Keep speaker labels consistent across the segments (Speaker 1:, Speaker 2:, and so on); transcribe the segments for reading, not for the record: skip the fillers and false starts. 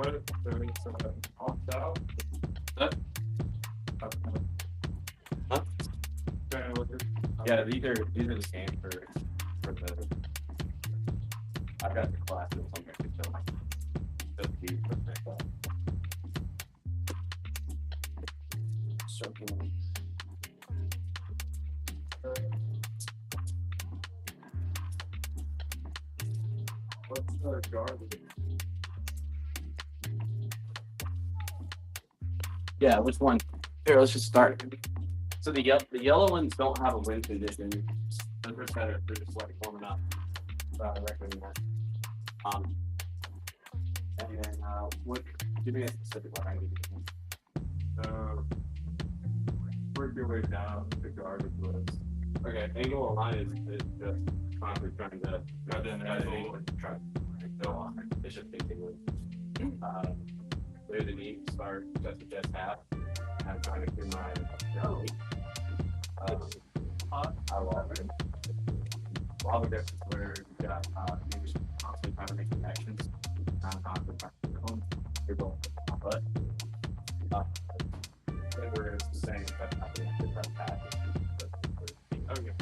Speaker 1: what? There is some opt out. That?
Speaker 2: Huh?
Speaker 1: Yeah, these are the same for the. I've got the classes. I'm going to tell just be perfect.
Speaker 2: Circle.
Speaker 1: What's the guard?
Speaker 2: Yeah, which one? Here, let's just start. So the yellow ones don't have a wind condition. They're just like warming up. I recommend that. And then what? Give me a specific one. I need to
Speaker 1: Work your way down the guard was.
Speaker 2: Okay, angle of line is just constantly trying to
Speaker 1: Rather than
Speaker 2: try to go on. It's just basically clear the knee, start chest to chest half. I'm trying to clear my belly. I love it. A lot of difference where you got you're just constantly trying to make connections. Constantly trying to come. You're going my butt. Where it's the same, but not the different path. Okay.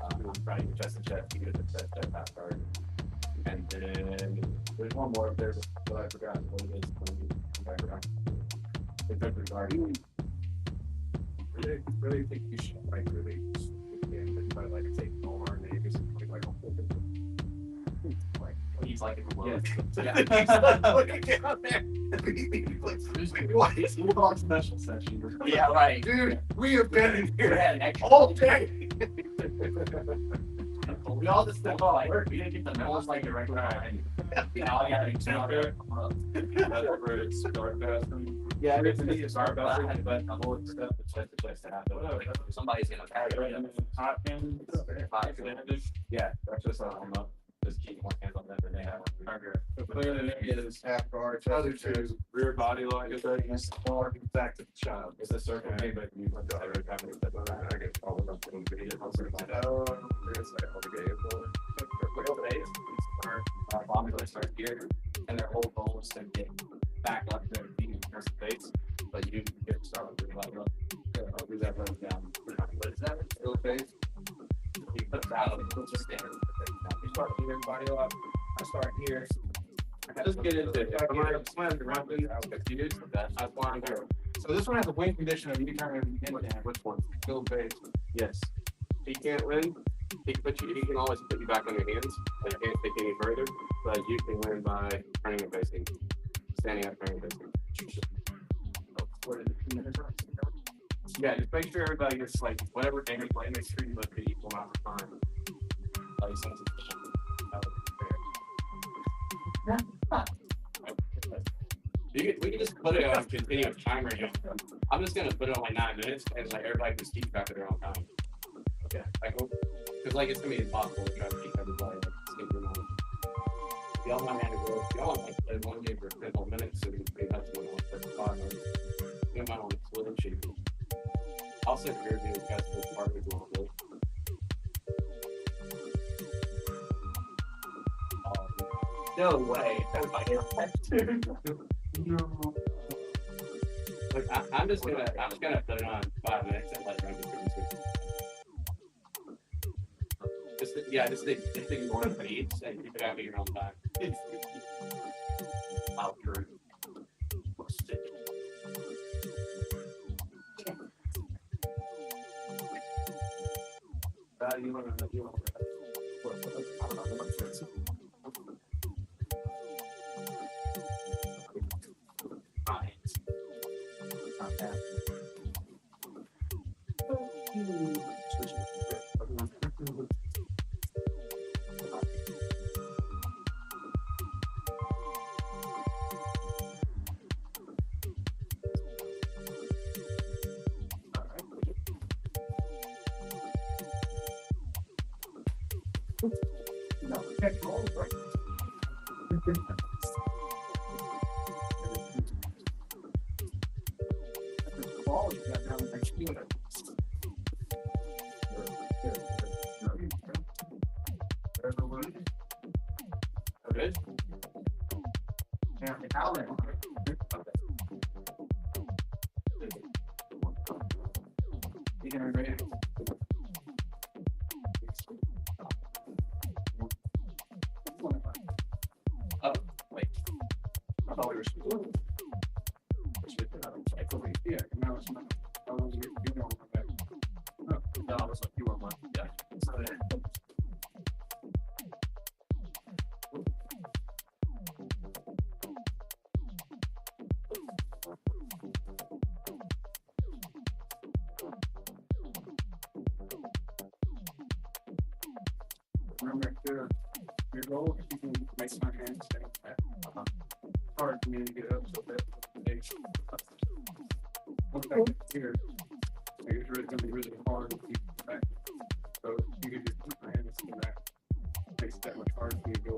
Speaker 2: I'm trying to chest to chest, you get the chest to half guard. And then there's one more up there, but I forgot what it is. It's up the guard.
Speaker 1: Really think you should like really by like say more maybe something like
Speaker 2: He's like in the
Speaker 1: yeah.
Speaker 2: Look at out there. He's on special session. Yeah, right.
Speaker 1: Dude, we have been in here
Speaker 2: all day. We all just step on like we didn't get the most like direct line. You know, I gotta example it.
Speaker 1: That's where it's start fasting.
Speaker 2: Yeah, it's me to start fasting, but I'm always step to chest to happen. Somebody's gonna carry it.
Speaker 1: Hot hands.
Speaker 2: Yeah, that's just just keep one hand on that and they have
Speaker 1: So clearly it is half guard, other two rear body lock is ready to support back to the child.
Speaker 2: It's a circle made by you.
Speaker 1: I get all of them from the video.
Speaker 2: Bombing start here, and their whole goal is to get back up there and beat in face. But you get started with like, I'll do that right down. What is that? Still face. You put it out, it's just there.
Speaker 1: You start here, body lock. I start here.
Speaker 2: Just get into it. I want to go.
Speaker 1: So this one has a win condition of you turning in. Which one? Still face.
Speaker 2: Yes. He can't win. He can always put you back on your hands. But you can't take any further. But you can win by turning and facing. Standing up, turning and facing. Yeah, just make sure everybody gets like whatever game you play, make sure you look the equal amount of time. We can just put it on continuous timer. I'm just gonna put it on like 9 minutes and like everybody just keep track of their own time. Okay. Because like it's gonna be impossible to try to keep everybody like sticking on. Y'all want to go. Y'all want to play one game for 10 more minutes, so we have to win on 5 minutes. You might want to split and shape. I'll set your view guys for part of the goal. No way. No. Look, I'm just gonna put it on 5 minutes and let it run just ignore the beats and keep it out of your own time. I'll true. You want to I don't know.
Speaker 1: Yeah, Italian. You can agree.
Speaker 2: Oh, wait.
Speaker 1: I thought we were supposed to. Yeah, now it's not. I was you know. No, I was like you were one. Yeah. Remember your goal if you can make my hands stay hard for me to get up so that once I get here, it's really gonna be really hard to keep back. So you can just keep my hands in the back. Makes it that much harder for you to go.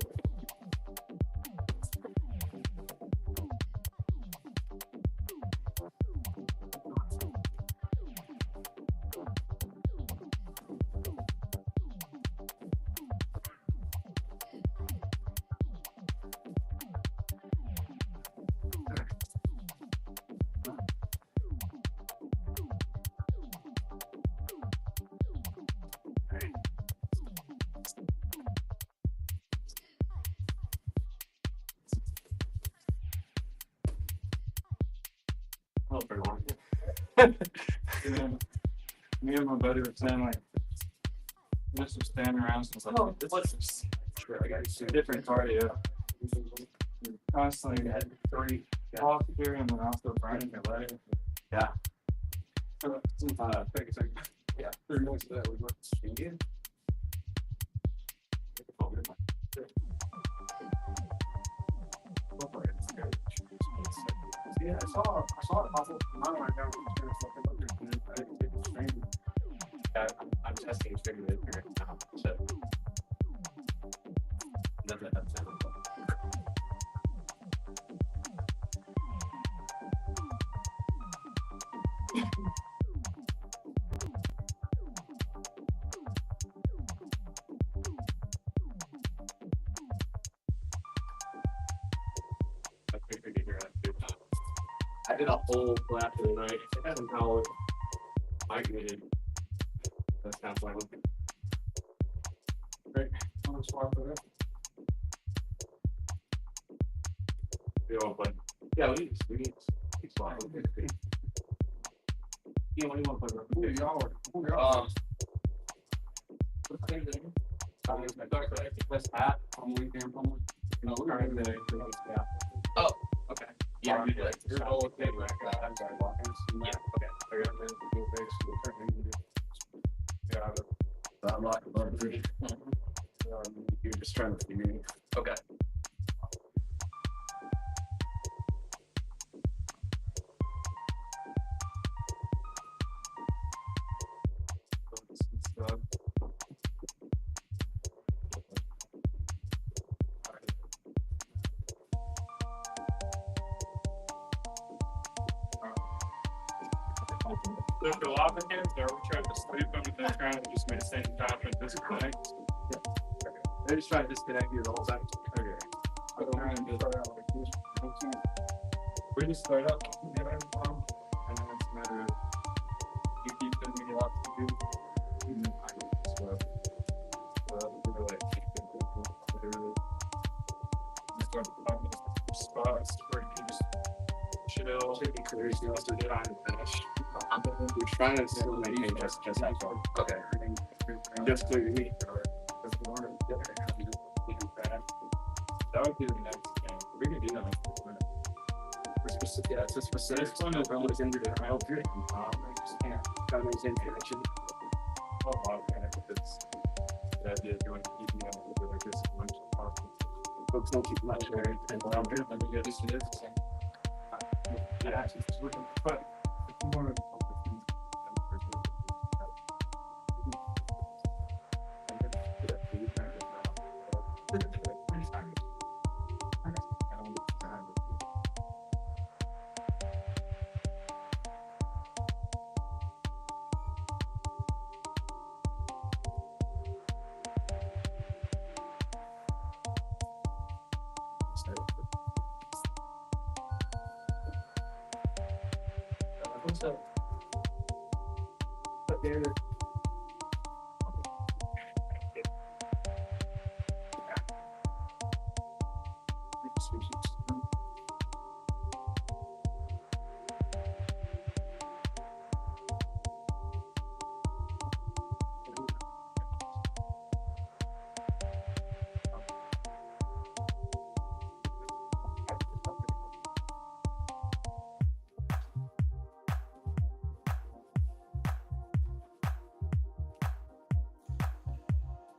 Speaker 2: Oh, pretty long.
Speaker 1: Me and my buddy were saying like this was standing around since like
Speaker 2: What's sure, I got you.
Speaker 1: different cardio. Constantly had 3 off here and then also burning your leg.
Speaker 2: Yeah.
Speaker 1: Take a second.
Speaker 2: Yeah.
Speaker 1: 3 minutes of that was what Indian. Yeah, I saw it pop up in my mind. I didn't take the stream.
Speaker 2: Yeah, I'm testing streaming it here now. So doesn't have sound. I figured you hear that too. I did a whole lap of the night. I had an hour migrated. That's kind of fun.
Speaker 1: Right. I'm gonna swap it up.
Speaker 2: We all play. Yeah, we need swap. Yeah, what do you want to play?
Speaker 1: Who y'all are?
Speaker 2: This app.
Speaker 1: On weekend, on
Speaker 2: No, we're in the Oh, okay. Yeah, we did.
Speaker 1: Your goal is to get back out. I'm sorry, walking.
Speaker 2: Yeah, okay.
Speaker 1: I'm like a buddy. You're just trying to figure it.
Speaker 2: Okay.
Speaker 3: There's a lot of kids that we tried to sleep them and they're trying to just make the same time and disconnect.
Speaker 2: They're just trying to disconnect you the whole time. Okay.
Speaker 1: I don't mind to start out like this. We just start out and then it's a matter of you keep sending me lots to do. And then I go swell. We're like, literally. You start to find these spots where you can just chill.
Speaker 2: Should be clear. You also trying to finish. We're trying to still maintain just that far. Okay. Just clear to me.
Speaker 1: That would be the next game. We could do that next game.
Speaker 2: Yeah, it's a specific.
Speaker 1: This one is almost injured in my period. I just can't.
Speaker 2: Gotta maintain connection.
Speaker 1: A lot of panic if it's the idea of doing keeping up with like this as much as possible.
Speaker 2: Folks don't keep much married.
Speaker 1: And what I'm doing, let me get this to this. Yeah, it's just looking, but if you want to.
Speaker 2: What's up? Up there.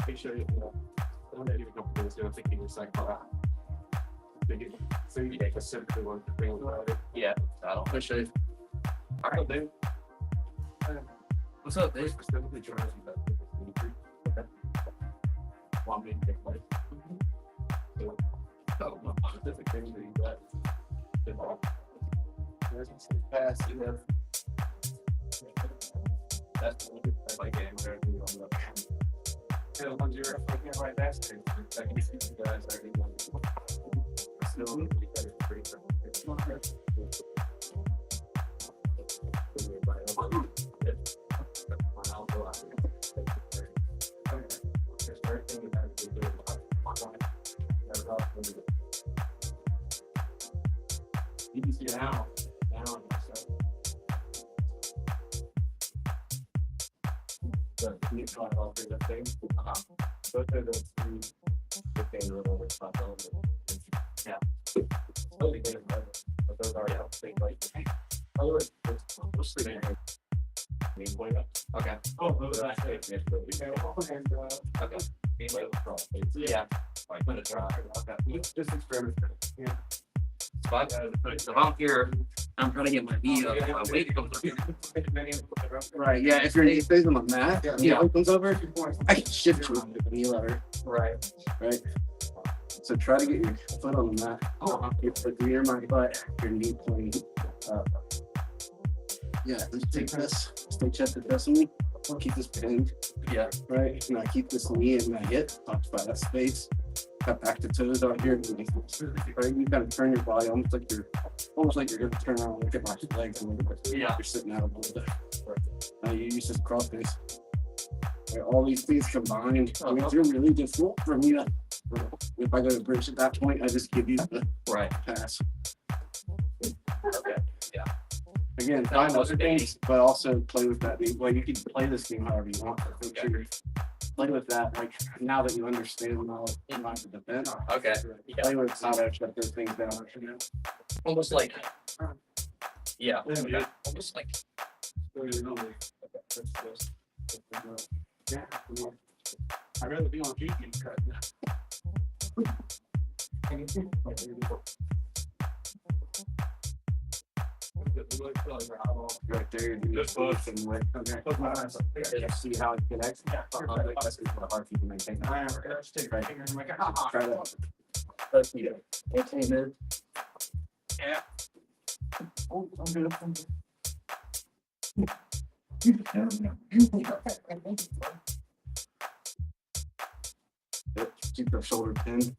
Speaker 2: Make sure you don't let you go for this. I'm thinking it's like, so you make a simple one to bring about it. Yeah, that'll push it. All right, dude. What's up, Dave? Specifically trying to that. Want me to take place? So, specific things that you got. Fast, you have. That's like getting whatever you want to. The ones you're thinking right that's I can see you guys already want to still pretty you can see down. You try all three of the things. Both of those three became a little bit fun. Yeah. Totally getting better. But those are out things like we'll sleep in here. Okay. Oh, those are actually okay. Yeah. I'm gonna try. Okay. Just experiment. Yeah. Spot. So I'm here. I'm trying to get my knee up. My weight comes up.
Speaker 4: Right, yeah, if your knee stays on the mat, comes over, I can shift to the knee lever.
Speaker 2: Right.
Speaker 4: So try to get your foot on the mat. Your foot near my butt, your knee pointing up. Yeah, just take this, stay chest to chest with me. Keep this pinned.
Speaker 2: Yeah.
Speaker 4: Right, now keep this knee in my hip, talked about that space. Cut back to toes out here. Right, you kind of turn your body almost like you're gonna turn around and look at my legs a little bit.
Speaker 2: Yeah.
Speaker 4: You're sitting out a little bit. Now you use this cross face. Right, all these things combined makes it really difficult for me to. If I go to bridge at that point, I just give you the pass.
Speaker 2: Okay. Yeah.
Speaker 4: Again, find other things, but also play with that. Well, you can play this game however you want. Make sure you play with that. Like now that you understand how to defend.
Speaker 2: Okay.
Speaker 4: Play with how to shut those things down.
Speaker 2: Almost like. Yeah. Okay. Almost like.
Speaker 4: Yeah. I'd rather be on YouTube cut. Right there, you just push and wait. Okay. See how it connects. Yeah. That's hard for you to maintain. Try that.
Speaker 2: Let's see it. Okay, man.
Speaker 4: Yeah. Oh, I'm good. Keep your shoulder pinned.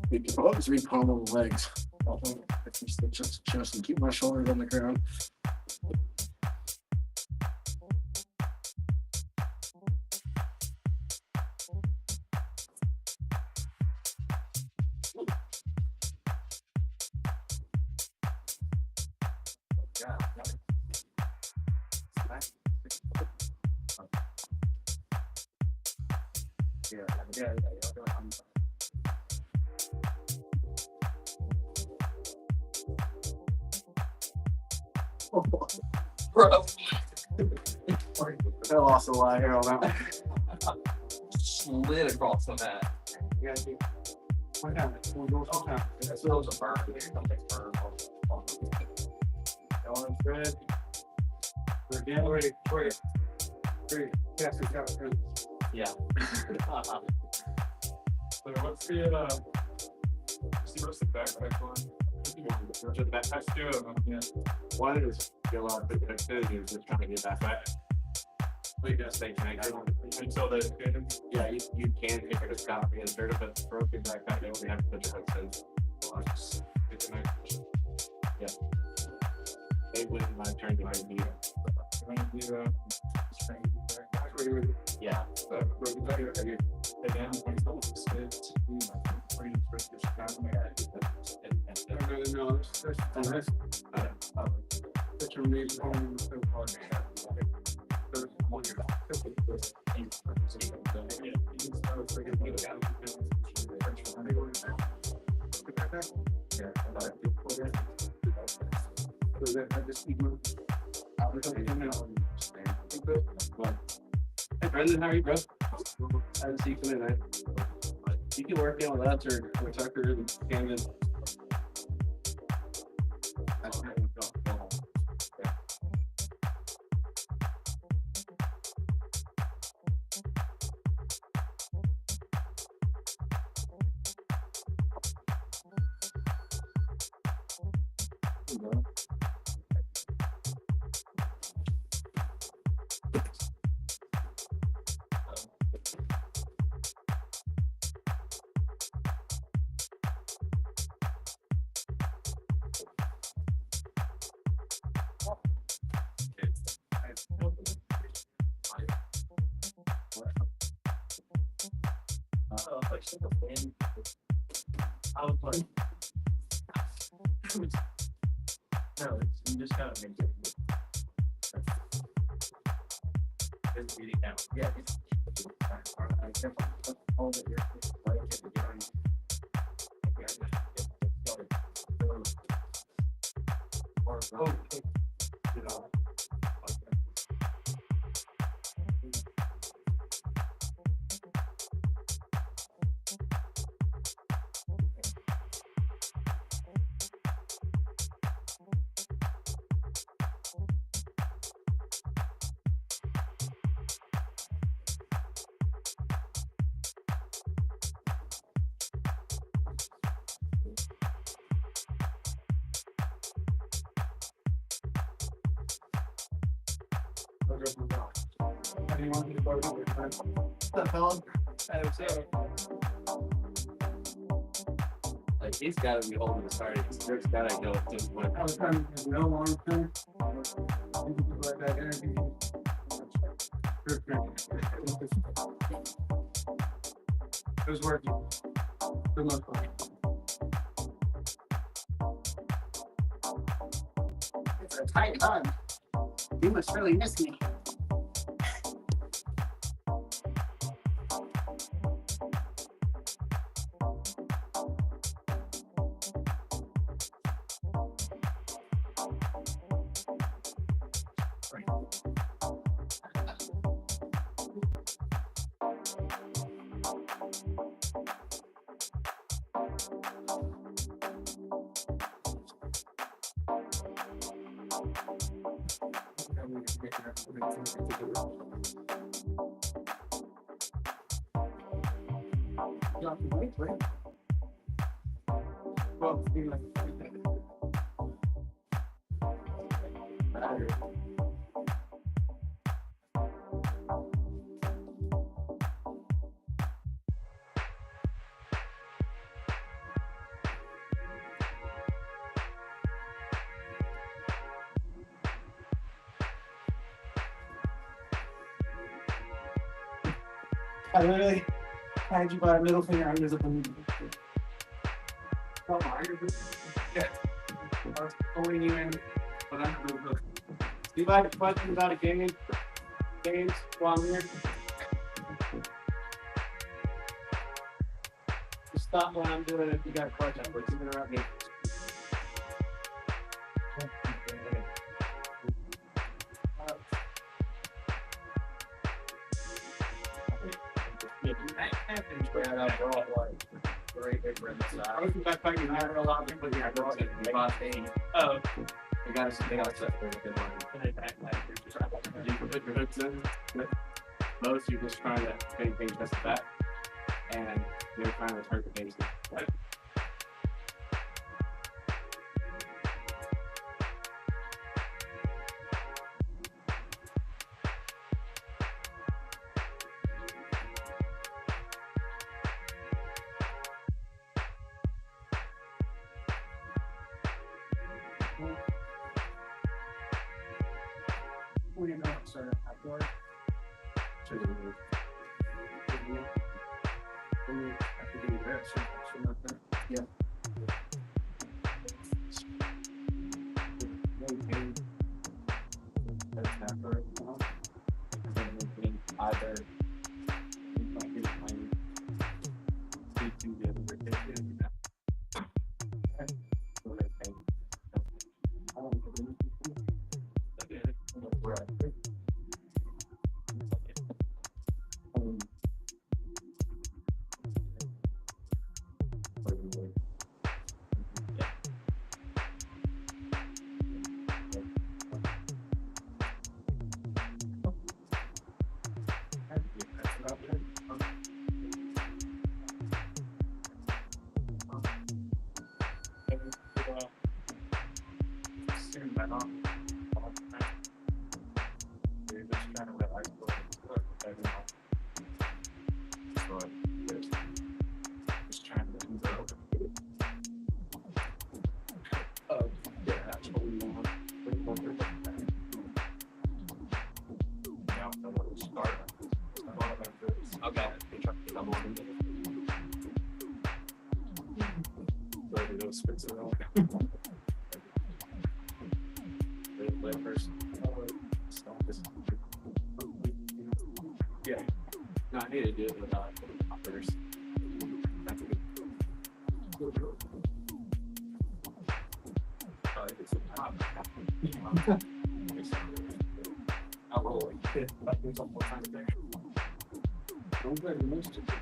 Speaker 4: You can always re-pommel the legs. Just keep my shoulders on the ground. Yeah.
Speaker 2: Bro.
Speaker 4: I lost a lot here on that one.
Speaker 2: Slid across the mat.
Speaker 4: You gotta keep. Why not? We'll go sometime.
Speaker 2: That's what was a burn. Burn.
Speaker 4: Going thread. We're getting ready. Yes, we got it.
Speaker 2: Yeah.
Speaker 3: So what's the backpack one? The backpack's two of them. Yeah.
Speaker 4: One is get a lot of big activity, is just trying to get that back.
Speaker 3: We gotta stay connected until they get him.
Speaker 4: Yeah, you can if it's got to be inserted, but the broken backpack, they only have to put your hooks in.
Speaker 3: Get the knife.
Speaker 4: Yeah.
Speaker 2: They win my turn to make me.
Speaker 1: You want to do strength back?
Speaker 2: Yeah.
Speaker 1: Again, when it's all spit, pretty no, there's such a reason so hard to have. There's one year. I just keep moving.
Speaker 2: Hey, Brendan, how are you, bro? I haven't seen you come in, man. You can work in with us or Tucker and Camden.
Speaker 4: I was like, no, you just gotta make it. It's beating down. Yeah, it's I definitely all that you're like at the beginning. Or you know.
Speaker 1: How do you want me to start with your
Speaker 4: What's up, fellas?
Speaker 2: Like, he's got to be holding the start. There's got to go at some point.
Speaker 1: I was trying to no long term. Like that energy. It was working. Good luck.
Speaker 5: It's a tight hug. You must really miss me.
Speaker 1: Well, be like I literally had you by a middle finger under the balloon. Come on, yeah. I was pulling you in, but I'm the hook. Do you like questions about a game? Games while I'm here? Just stop when I'm doing it if you got questions, but you interrupt me. I was backpacking and never allowed to put your brought it. Oh. They got us set for a good one. You can put your hooks in. Most you're just trying to make things just back. And you're trying to turn the things right.
Speaker 5: 20 minutes or afterwards.
Speaker 4: Yeah.
Speaker 1: Either
Speaker 2: Okay.
Speaker 1: Yeah.
Speaker 2: No, I need to do it with first.
Speaker 1: I'll roll it. There's a more time there. Don't get most of it.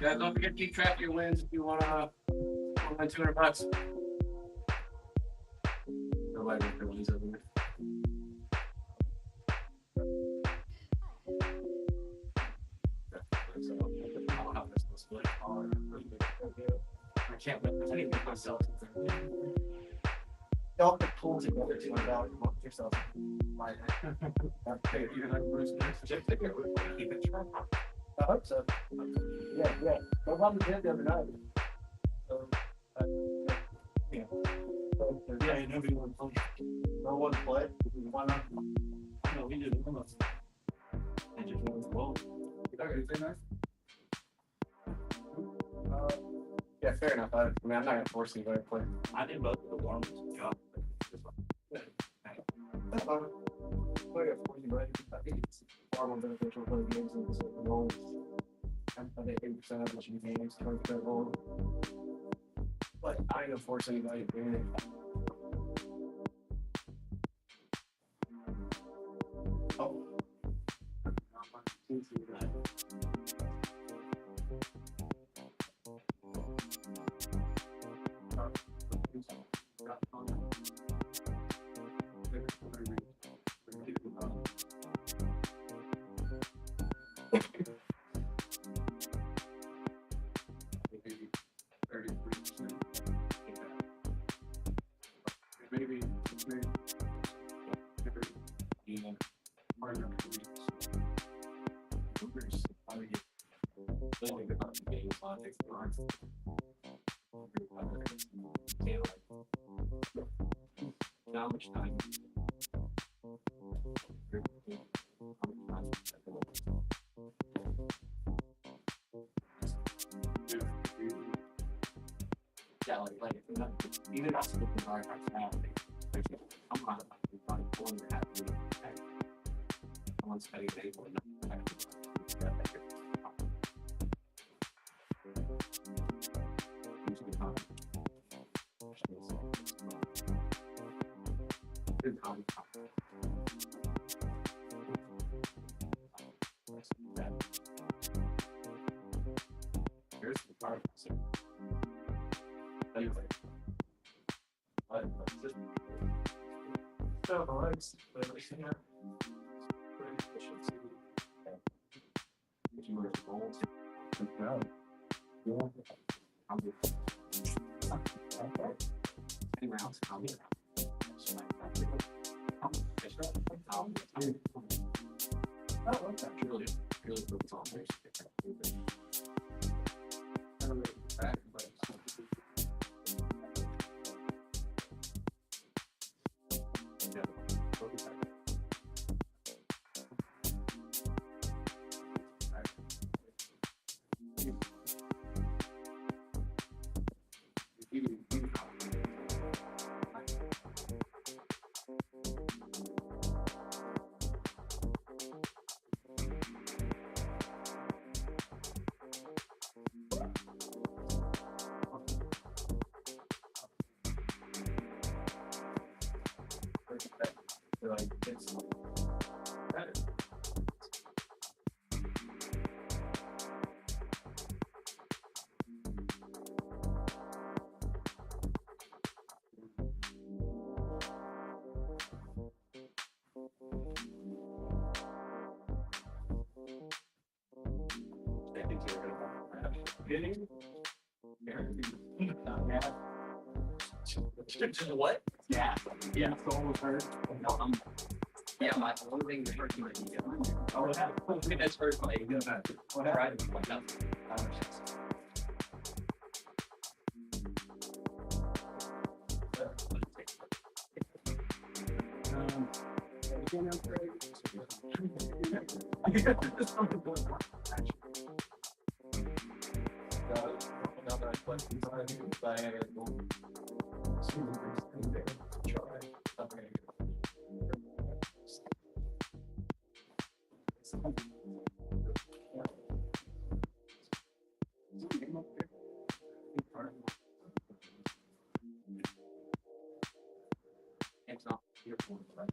Speaker 2: Guys, don't forget to keep track of your wins if you wanna win $200. Nobody wants their wins over there. I can't wait. I need to make myself.
Speaker 5: Y'all could pull together $200 among yourself. Like,
Speaker 2: Okay, you're like Bruce Willis. Just take it. Keep it track.
Speaker 5: I hope so. Yeah. Nobody did the other night. So, yeah.
Speaker 2: Yeah, nobody wants to play.
Speaker 5: No one played. Why not?
Speaker 2: No, we did almost. They just won the ball.
Speaker 1: Okay, is it nice?
Speaker 2: Yeah, fair enough. I mean, I'm not gonna force anybody to play.
Speaker 3: I did both of the warm-ups.
Speaker 5: That's fine. Play it for you, right? I think it's far more beneficial to play games than just like roll. I think 80% of what you games, 20% roll.
Speaker 2: But I ain't gonna force anybody to do anything.
Speaker 5: Oh.
Speaker 1: Maybe 33%. Maybe partner
Speaker 2: How much time? Yeah, like even if it's looking hard, I'm not probably 4.5 minutes. I'm studying table. Here's the part. Anyway. But just
Speaker 5: So, Alex, yeah.
Speaker 2: if you were to roll,
Speaker 5: Yeah.
Speaker 2: I'll be 10 rounds. I'll be around.
Speaker 5: Oh, okay.
Speaker 2: Really focus on this.
Speaker 1: back, but like it's better.
Speaker 2: I think you're gonna
Speaker 1: Getting
Speaker 2: what? Yeah.
Speaker 1: it's almost hurt.
Speaker 2: Yeah, my only thing that hurts my ego.
Speaker 1: Oh, what happened?
Speaker 2: I think that's hurts my ego.
Speaker 1: What
Speaker 2: Right?
Speaker 1: happened?
Speaker 2: Like that's
Speaker 1: Now that I play these, I gotta go. Try. Okay.
Speaker 2: it's not your fault, right?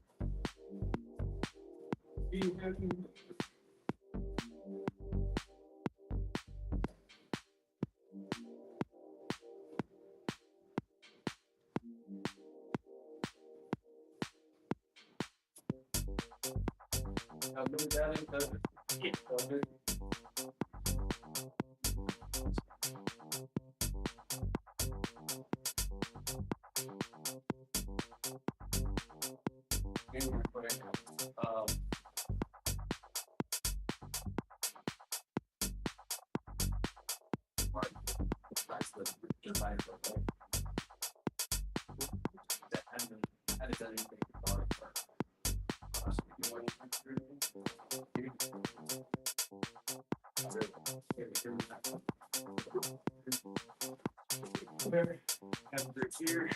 Speaker 5: I'm doing that.
Speaker 2: That's the design for it. I haven't done anything for here.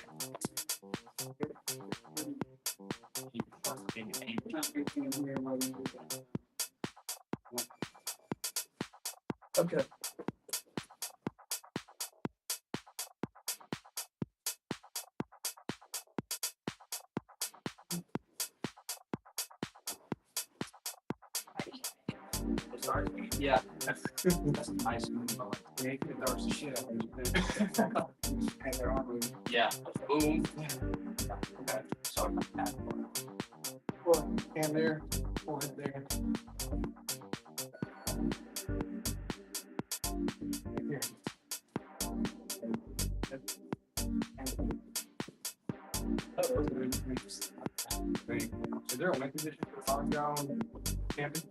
Speaker 5: Okay.
Speaker 2: Yeah, that's nice.
Speaker 5: They could have dark shit out of and their arm.
Speaker 2: Yeah, boom. Okay, sorry about that.
Speaker 5: Well, hand there, forehead there. Here.
Speaker 2: Is there a wing position for on-ground camping?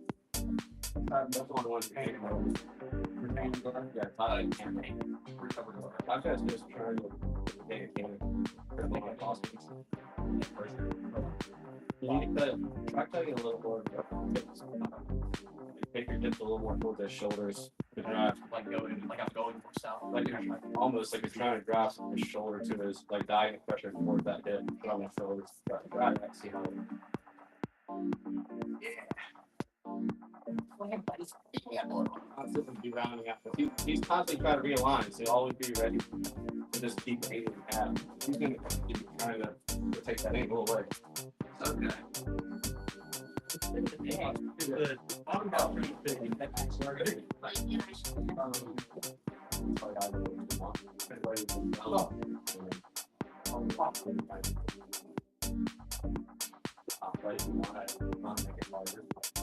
Speaker 2: That's on one paint. Yeah, campaign. I've just trying to take a camping. You need to try cutting a little more. Take your dips a little more towards the shoulders to drive. Like going, like I'm going more south. Like you're almost like you're trying to grasp his shoulder to his like diving pressure towards that hip. Put on the shoulders. Right, I see how. He's constantly trying to realign, so always be ready to just keep aiming at. He's going to be trying to take that angle away. Okay.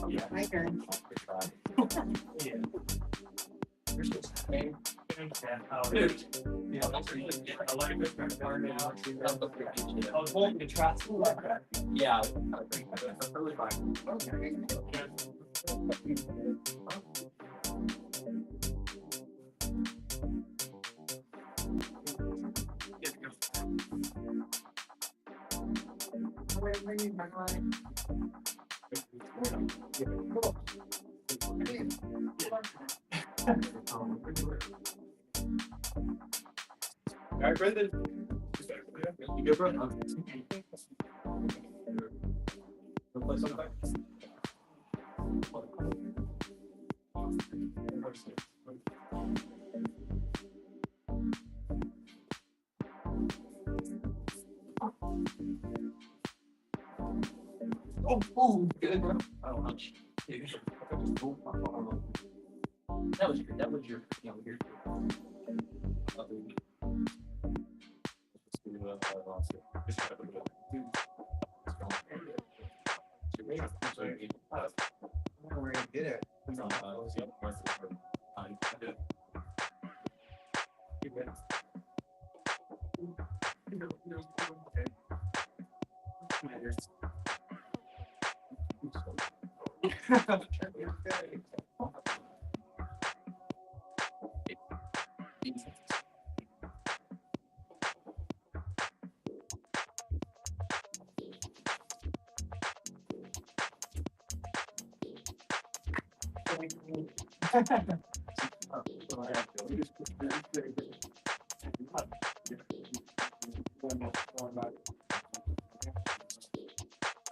Speaker 2: Yeah, my turn. Yeah. You're supposed to pay. Yeah, I like this part now. I was holding the trap. Yeah, that's really fine. Okay. All right, Brendan. You good, bro? Play something? Oh, good, bro. Oh, ouch. That was your, your. Where you did it?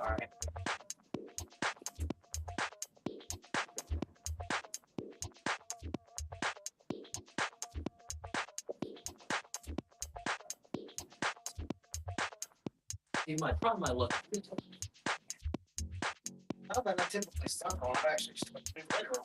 Speaker 2: All right. Probably my look. How about I typically start on? I actually start later on.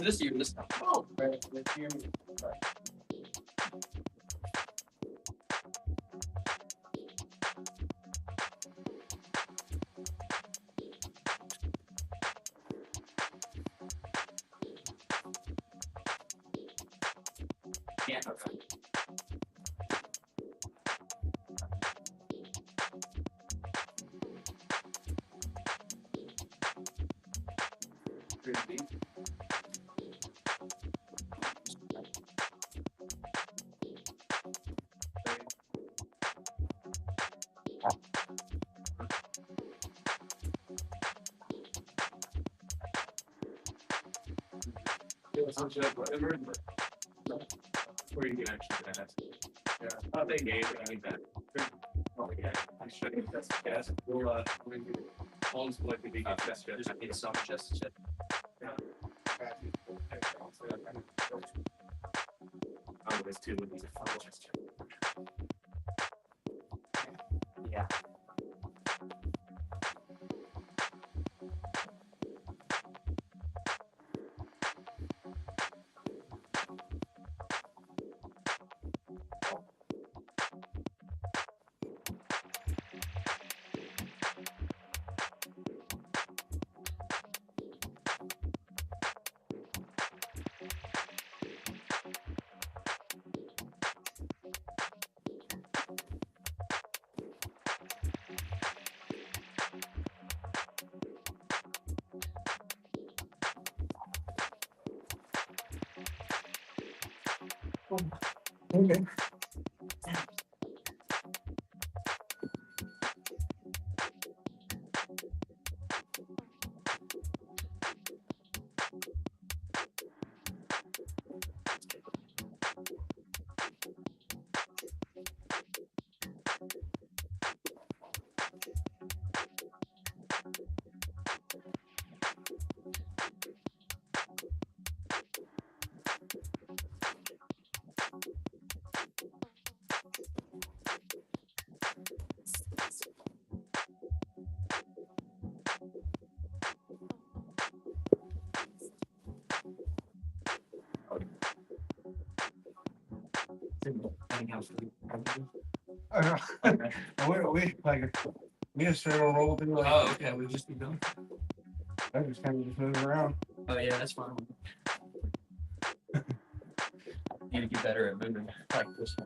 Speaker 2: This year, this time.
Speaker 5: Oh, right. With you.
Speaker 2: Yeah, okay. Where you can actually ask. Yeah, I think game, but I need that. Oh, yeah, I should have that's gas. We'll on split the big chest. I need some chest. Oh, there's two of these. Yeah.
Speaker 5: Okay. We just straight on roll through like.
Speaker 2: Oh, okay. We just keep going.
Speaker 5: I just kind of just moving around.
Speaker 2: Oh yeah, that's fine. Need to get better at moving like this.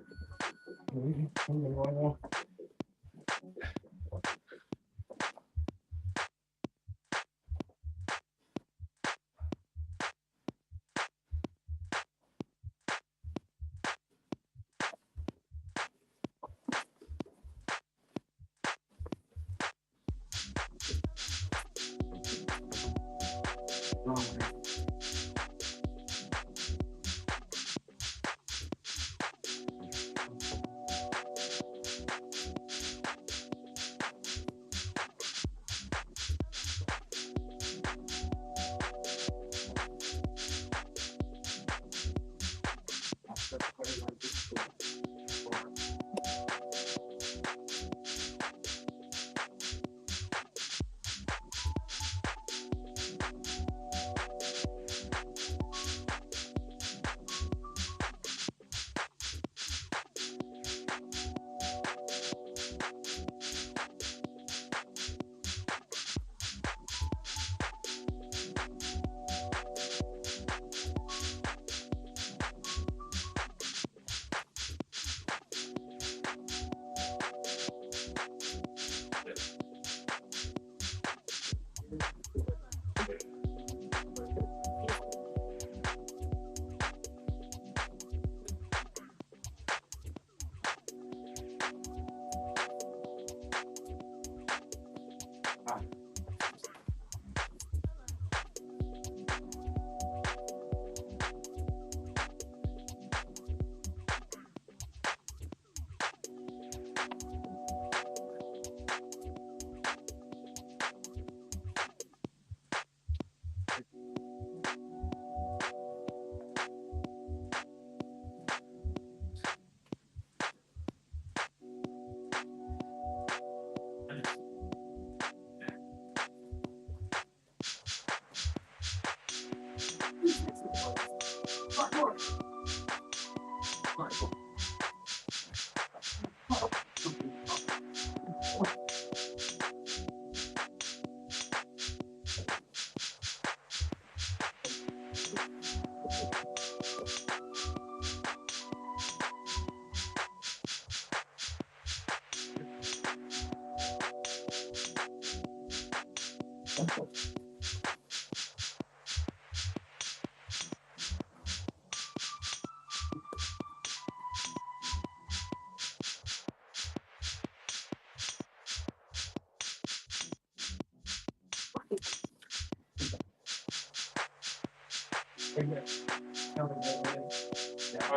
Speaker 3: Oh,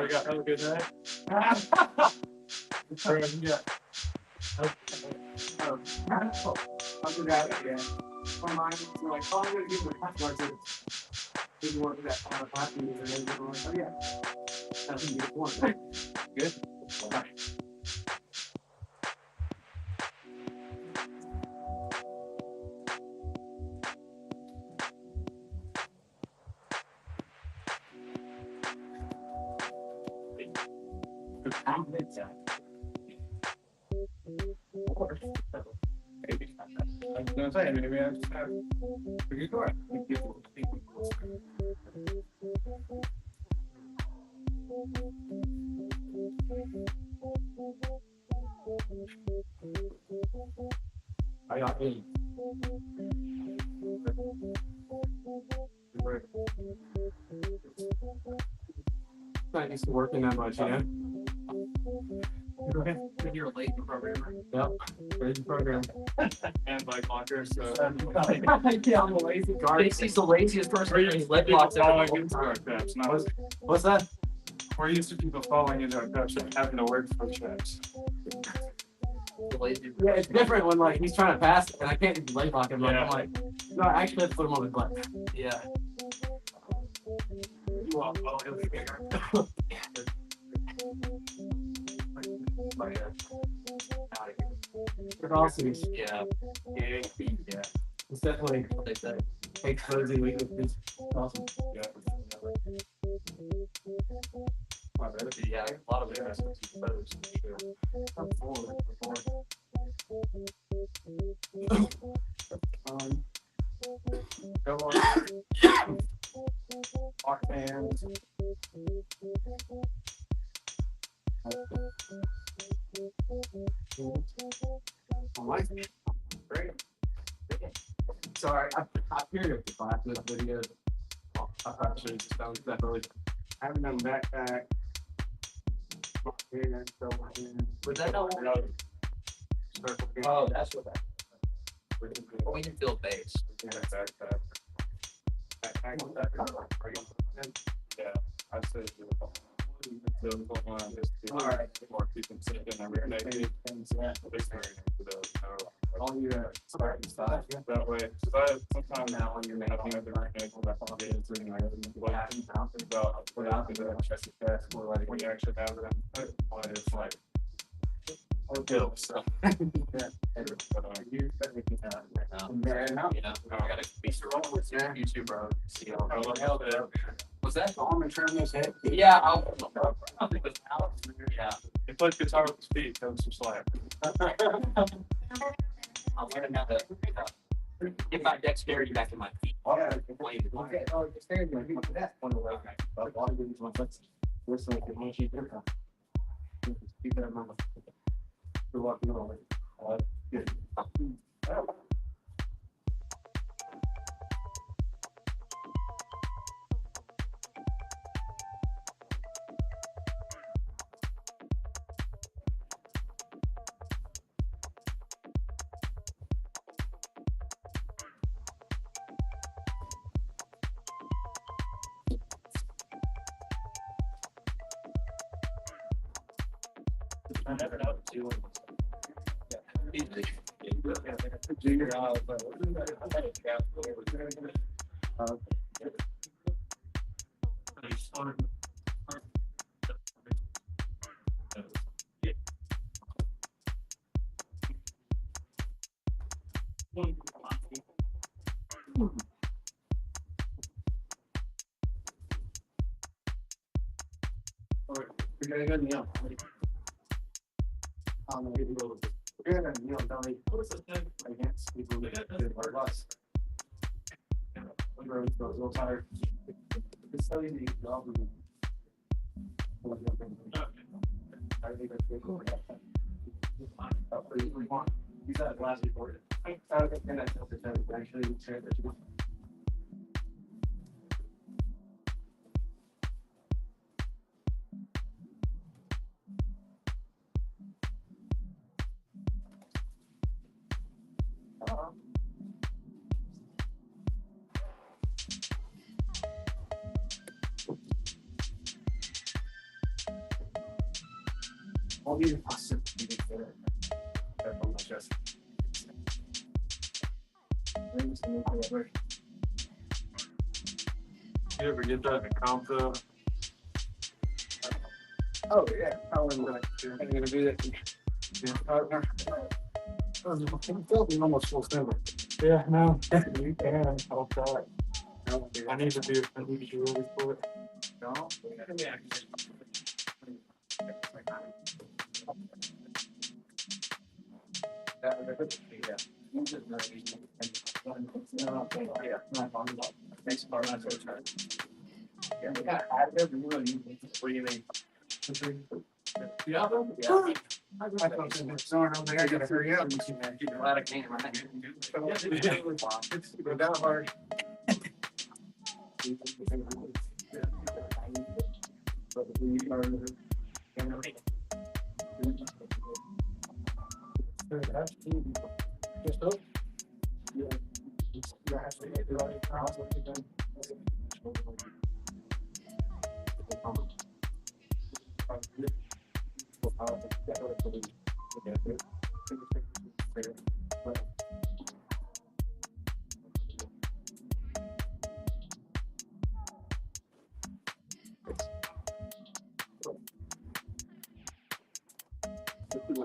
Speaker 3: you got have a good day. Yeah.
Speaker 5: I'll do that again. My mind is like, oh, I'm gonna give my password to didn't work that password and then I'm like, oh yeah. That's a good one. Good. Bye.
Speaker 3: I was gonna say, maybe I just have a good car.
Speaker 5: I got me. Not used to working that much, you know? You're a late programmer. Yep. Crazy program.
Speaker 3: And like locker, so.
Speaker 5: Yeah, I'm a lazy guard. He's the laziest person in his leg locks ever.
Speaker 3: Falling into our cups, not
Speaker 5: What's that?
Speaker 3: we're used to people falling into our cups and having to work for chips.
Speaker 5: Yeah, it's different when like he's trying to pass and I can't leg lock him.
Speaker 3: Yeah.
Speaker 5: I'm like, no, I actually have to put him on his butt. Yeah.
Speaker 3: Well, it'll be bigger.
Speaker 5: Crossies.
Speaker 2: Yeah.
Speaker 5: Yeah. It's definitely what they say. Exposing weaknesses. Awesome.
Speaker 3: Yeah.
Speaker 2: Yeah, a lot of it has to be exposed. Sure.
Speaker 5: Go on. Lock hands. Great. Sorry, I appeared at the class in this video. I actually just found definitely having done backpack. Lock hands, go lock hands.
Speaker 2: Was that not one?
Speaker 5: Circle hands.
Speaker 2: Oh, that's what that. We can feel base.
Speaker 5: Yeah, backpack. Backpack.
Speaker 3: Yeah, I'd say
Speaker 5: All right.
Speaker 3: more people sit in every day.
Speaker 5: All you start and stop.
Speaker 3: That way, because I sometimes now when you're making other connections, I find it is really about what happens in chest to chest, or like when you actually have them, it's like okay, so.
Speaker 5: You
Speaker 2: I gotta be strong with YouTube, bro. See how was that?
Speaker 5: arm and turn his head.
Speaker 2: Yeah, I'll think it was Alex. Yeah.
Speaker 3: He plays guitar with his feet, that was some slack.
Speaker 2: I'll learn how to get my dexterity back in my feet.
Speaker 5: Okay. Oh, just stand there. That's one way. But all of these ones, let's listen to the sheet there. Keep that in mind. You're walking over. Good.
Speaker 2: I never know too.
Speaker 5: Junior. We're gonna go kneel. We're gonna kneel, belly. Against people that are less. We're a little tired. It's so easy to go up with I think that's good. Use that last report. I'll be possibly there. That's on my chest.
Speaker 3: You ever get that in a comp though?
Speaker 5: Oh yeah, I was gonna do that. Yeah, partner. I'm almost full stomach.
Speaker 3: Yeah, no, you can. I'll try it. I need to do really quick.
Speaker 5: No, yeah.
Speaker 2: Yeah.
Speaker 5: I gotta hurry up. Keep a lot of game, right? It's got hard.
Speaker 3: Just up.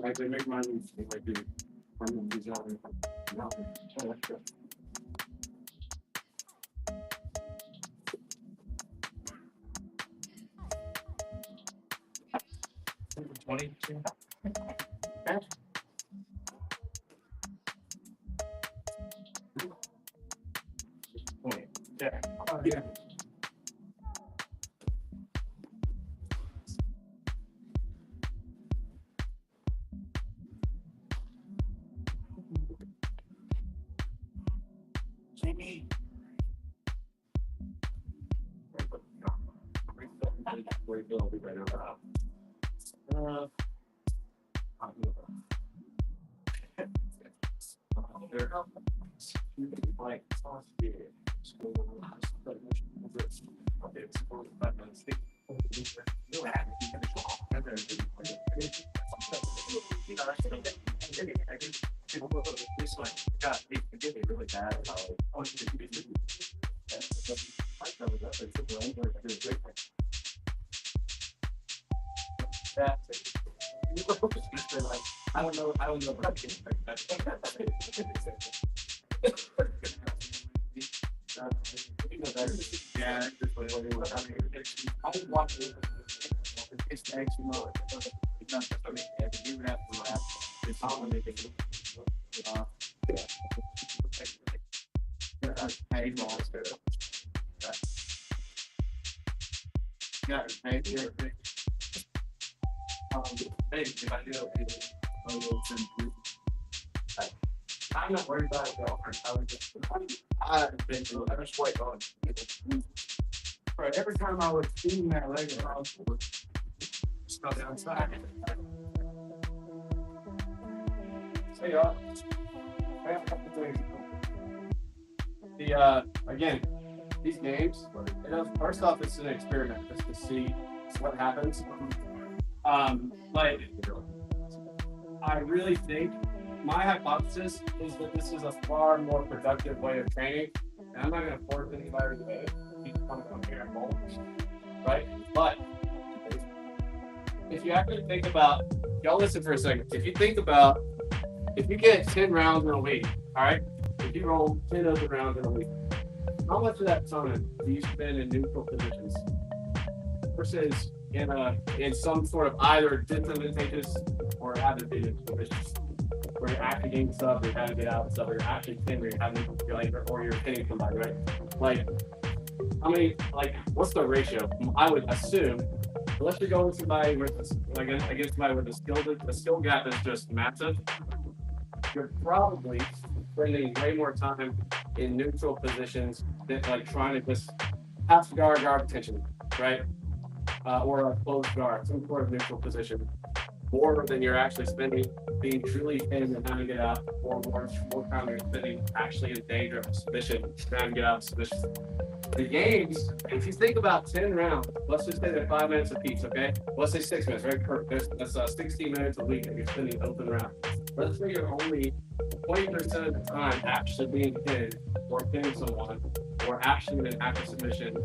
Speaker 5: I make my own like the from these other yeah.
Speaker 4: Jamie.
Speaker 2: I don't know what I can expect.
Speaker 5: Yeah,
Speaker 2: I was watching.
Speaker 5: it's the extra mode. It's not just me. You have to laugh. It's all when they get paid balls. Got it paid here.
Speaker 2: Maybe if I do it, I'm not worried about a girlfriend. I was just, I just wait on.
Speaker 5: Right, every time I was feeding that leg around, smell outside.
Speaker 2: So y'all, I have a couple things. The again, these games, first off, it's an experiment just to see what happens. Like, I really think my hypothesis is that this is a far more productive way of training, and I'm not going to force anybody to come here and bowl, right? But if you actually think about, y'all listen for a second. If you think about, if you get 10 rounds in a week, all right? If you roll 10 open rounds in a week, how much of that time do you spend in neutral positions versus in some sort of either disadvantageous or advantageous positions, where you're actually getting stuff, you're having to get out stuff, or you're actually hitting, or you're hitting somebody, right? Like, how many? Like, what's the ratio? I would assume, unless you're going somebody with against somebody with a skill gap is just massive, you're probably spending way more time in neutral positions than like trying to just half guard attention, right? Or a closed guard, some sort of neutral position, more than you're actually spending being truly thin and having to get out, or more time you're spending actually in danger of submission, trying to get out of submission. The games, if you think about 10 rounds, let's just say they're 5 minutes apiece, okay? Let's say 6 minutes, right? That's 60 minutes a week that you're spending open round. Let's say you're only 20% of the time actually being pinned or pinning someone, or actually in an active submission,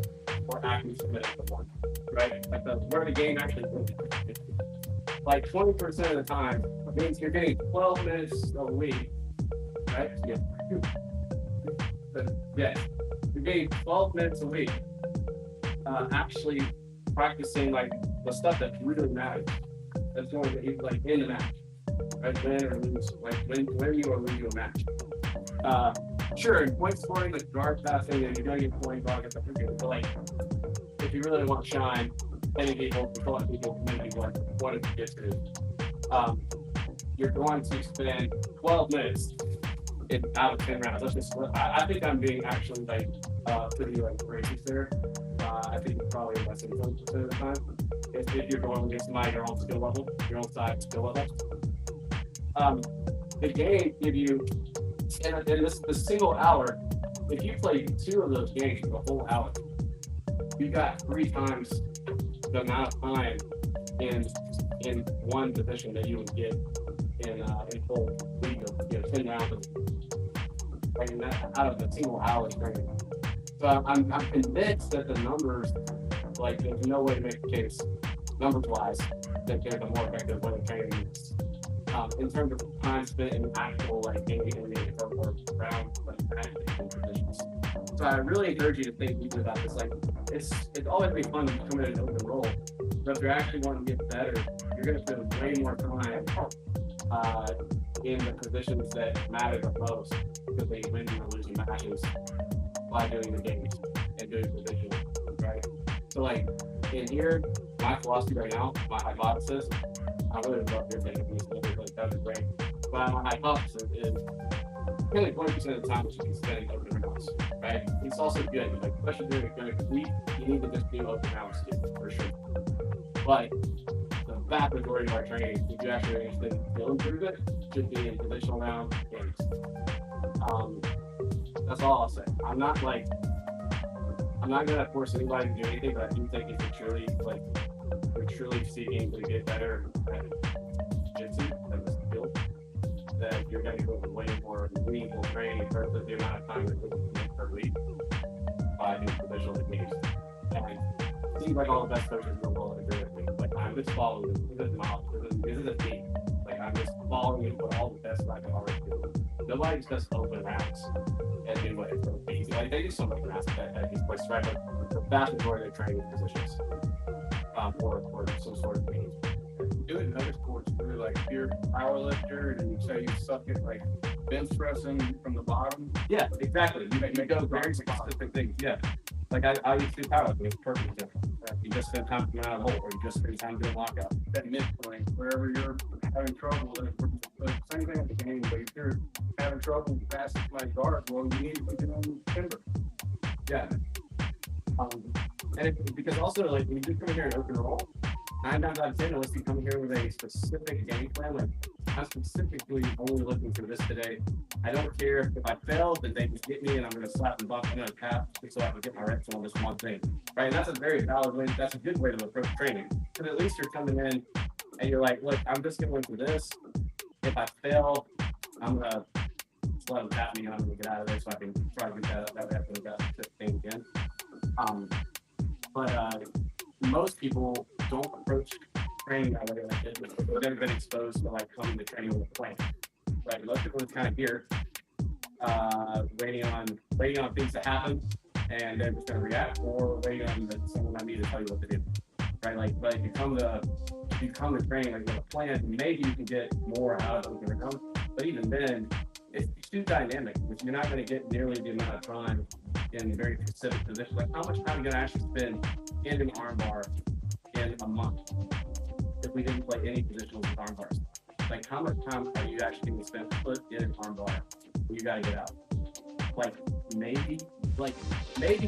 Speaker 2: or actively submitting someone, right? Like where the game actually goes. Like 20% of the time means you're getting 12 minutes a week, right? Yeah. Yeah. You're getting 12 minutes a week actually practicing like the stuff that really matters. That's going to be like in the match, right? Win or lose, like win you or lose you a match. Sure, in point scoring, like guard passing, and you're going to get point guard, get the freaking, but like if you really want to shine, many people, like what to get to, you're going to spend 12 minutes out of 10 rounds. Let's just, I think I'm being actually like pretty like racist there. I think it's probably less than 20% of the time. If you're going against somebody your own skill level, your own side skill level. The game give you, and this the single hour, if you play 2 of those games for the whole hour, you got 3 times the amount of time in one position that you would get in full league of 10 rounds. Like in that, out of the single hour training. So I'm convinced that the numbers, like there's no way to make a case, numbers wise, that they're the more effective way of training is. In terms of time spent in actual like game or round like actually positions. So I really encourage you to think deeply about this. Like it's always be fun to come in an open role, but if you're actually wanting to get better, you're going to spend way more time in the positions that matter the most, because they win or losing matches by doing the games and doing positions, right? So like in here, my philosophy right now, my hypothesis, I really love your thing, like that was great. But my hypothesis is really 20% of the time we should be spending open rounds, right? It's also good, like especially during a good week, you need to just do open rounds too, for sure. But the vast majority of our training, if you actually are interested in skill improvement, should be in positional round games. That's all I'll say. I'm not gonna force anybody to do anything, but I do think if you're truly seeking to get better at jiu-jitsu as a skill, that you're gonna go way more meaningful training in terms of the amount of time you're going to per week by doing positional games. And it seems like all the best coaches in the world agree with me. Like I'm just following this. This is a team. Like I'm just following what all the best I can already do. Nobody's just open rounds and do what it's going to be. Like they do so much rounds at these places, right? But the vast majority of training positions for some sort of games.
Speaker 3: Do it in other sports where like if you're a power lifter and you say you suck at like bench pressing from the bottom.
Speaker 2: Yeah, exactly. You go very specific things. Yeah. Like I used to do powerlifting. It's perfect example. You just spend time coming out of the hole, or you just spend time doing lockout.
Speaker 3: That midpoint, wherever you're having trouble, same thing at the game, but if you're having trouble passing my guard, well, you need to put it on timber.
Speaker 2: Yeah. Because also, like, when you come in here and open roll, 9 times out of 10, unless you come here with a specific game plan, like, I'm specifically only looking for this today. I don't care if I fail, then they just get me and I'm going to slap and buff and cap so I can get my reps on this one thing. Right? And that's a very valid way, that's a good way to approach training. Because at least you're coming in and you're like, look, I'm just going to this. If I fail, I'm going to let them tap me and I'm going to get out of there so I can try to get that up. That way I feel got the thing again. But most people don't approach training that way. Like they've never been exposed to like coming to training with a plan. Right? Most people is kind of here, waiting on things to happen, and they're just gonna react, or waiting on someone like me to tell you what to do. Right? Like, but if you come to training like with a plan, maybe you can get more out of it than come. But even then, it's too dynamic, which you're not going to get nearly the amount of time in very specific positions. Like how much time are you going to actually spend in an arm bar in a month if we didn't play any positions with arm bars? Like how much time are you actually going to spend put in an arm bar
Speaker 5: you gotta get out. Like maybe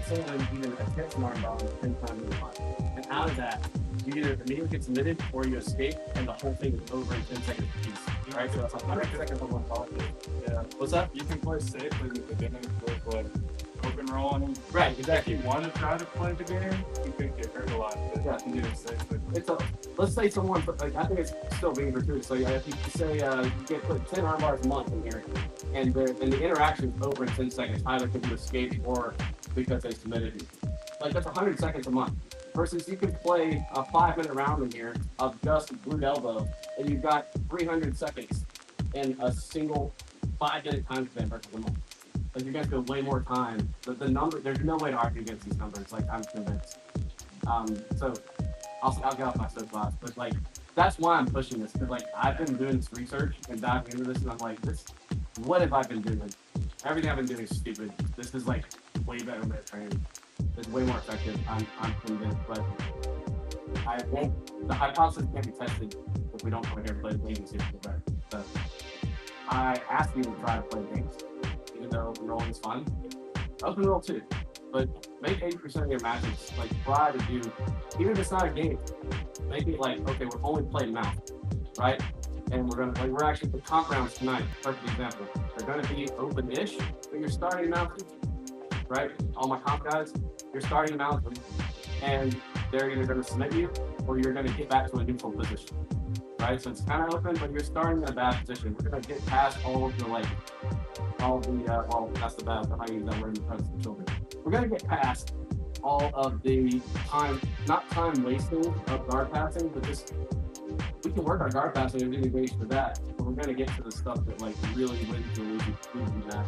Speaker 5: someone even attempts an arm bar 10 times in a month. And out of that, you either immediately get submitted or you escape, and the whole thing is over in 10 seconds apiece. Right? So it's 100 seconds on one ball.
Speaker 3: Yeah.
Speaker 5: What's up?
Speaker 3: You can play safely with the game with like open rolling.
Speaker 5: Right,
Speaker 3: If
Speaker 5: exactly.
Speaker 3: you want to try to play the game, you could get hurt a lot. But
Speaker 5: Yeah.
Speaker 3: you can do it safely.
Speaker 5: Let's say someone, like, I think it's still being gratuitous. So if you say you get put 10 arm bars a month in here, and the interaction is over in 10 seconds, either because you escaped or because they submitted you. Like, that's 100 seconds a month. Versus you can play a 5-minute round in here of just glute elbow, and you've got 300 seconds in a single 5-minute time span versus a month. Like, you're going to spend way more time. The number, there's no way to argue against these numbers. Like, I'm convinced. So I'll get off my soapbox, but like that's why I'm pushing this, because like I've been doing this research and diving into this, and I'm like, what have I been doing? Everything I've been doing is stupid. This is like way better than training. It's way more effective. I'm convinced, but the hypothesis can't be tested if we don't come here and play the game and see if it's better. So I ask you to try to play games, even though open rolling is fun. Open roll too. But make 80% of your matches, like, try to do, even if it's not a game, make it like, okay, we're only playing mount, right? And we're actually, the comp rounds tonight, perfect example. They're gonna be open-ish, but you're starting mounted, right? All my comp guys, you're starting mounted, and they're either gonna submit you, or you're gonna get back to a neutral position, right? So it's kind of open, but you're starting in a bad position. We're gonna get past well, that's the bad, I use that word in the presence of children. We're going to get past all of the time, not time wasting of guard passing, but just, we can work our guard passing and do ways for that, but we're going to get to the stuff that like really wins the league that.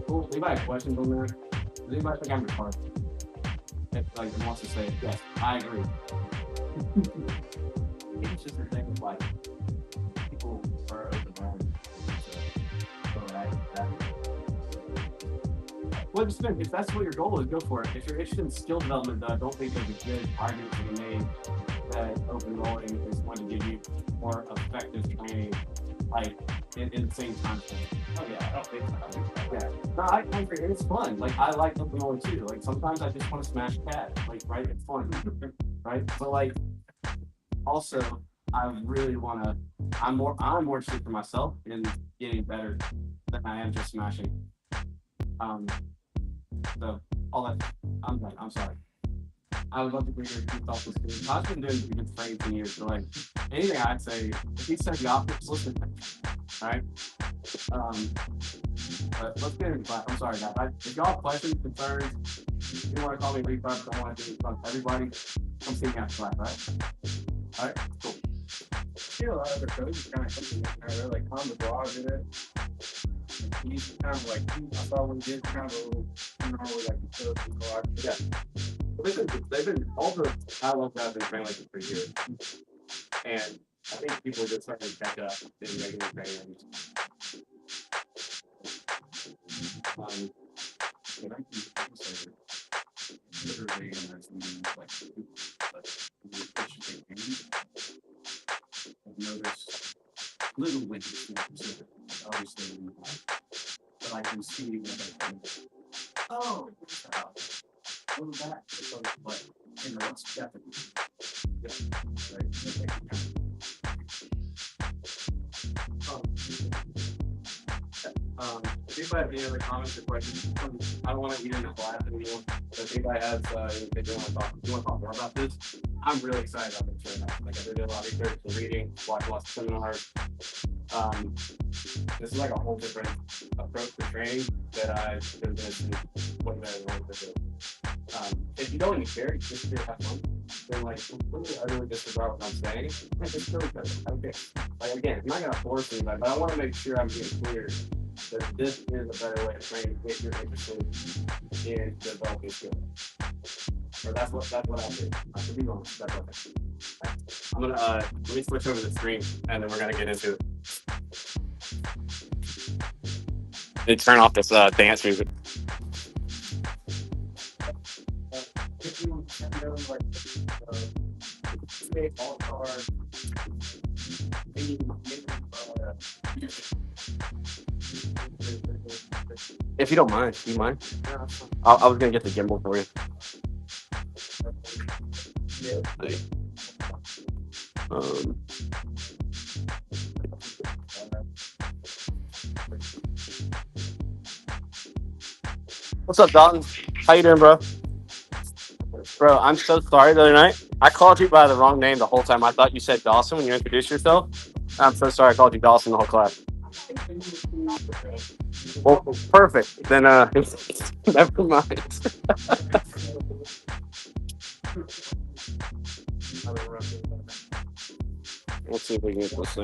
Speaker 5: Cool. Anybody have questions on that? Does anybody think I'm retarded? If like wants to say, yes, I agree. It's just a thing of like, people are open-minded. Well, just think, if that's what your goal is, go for it. If you're interested in skill development, though, I don't think there's a good argument to be made that open rolling is going to give you more effective training, like in the same time frame. Oh yeah, I don't think so. Yeah, no, I agree. It's fun. Like I like open rolling too. Like sometimes I just want to smash cat. Like right, it's fun, right? But like also, I really want to. I'm more interested for myself in getting better than I am just smashing. So all that, I'm done. I'm sorry. I would love to hear your thoughts on this. I've been doing good training for years, so like anything I'd say, if you said the opposite, listen. All right. But let's get into class. I'm sorry, guys. If y'all have questions, concerns, if you want to call me refund, don't want to do it in front of everybody, come see me after class, right? All right, cool.
Speaker 3: I feel a lot of the coaches kind of something they're like on the blog in it. He's kind of like, I saw when he did kind of a little, like the coach.
Speaker 5: Yeah. They've been all the high level guys have been training like this for years. And I think people are just starting to catch up in regular training.
Speaker 1: Literally, and there's like I've noticed little wins, obviously, but I can see that. Oh, what was that? But you know, what's definitely, yeah, right?
Speaker 5: If anybody have any other comments or questions, I don't want to eat into class anymore. So if anybody has anything they want to talk more about this, I'm really excited about this right now. Like I did a lot of research and reading, watched lots of seminars. This is like a whole different approach to training that I've been doing way better than what I did. If you don't even care, you just have fun. Then like, I really disregard what I'm saying. It's really better. Okay. Like again, I'm not gonna force anybody, but I want to make sure I'm getting clear that this is a better way to train if you're interested in developing skills. Or that's what I do. I could be wrong. That's what I do. I'm gonna let me switch over the screen and then we're gonna get into it. They turn off this dance music.
Speaker 3: If you know, like, state all cars, maybe,
Speaker 5: If you don't mind, do you mind? I was gonna get the gimbal for you. Like, um, what's up, Dalton? How you doing, bro? Bro, I'm so sorry the other night. I called you by the wrong name the whole time. I thought you said Dawson when you introduced yourself. I'm so sorry I called you Dawson the whole class. Well, perfect. Then never mind. Let's see if we can get this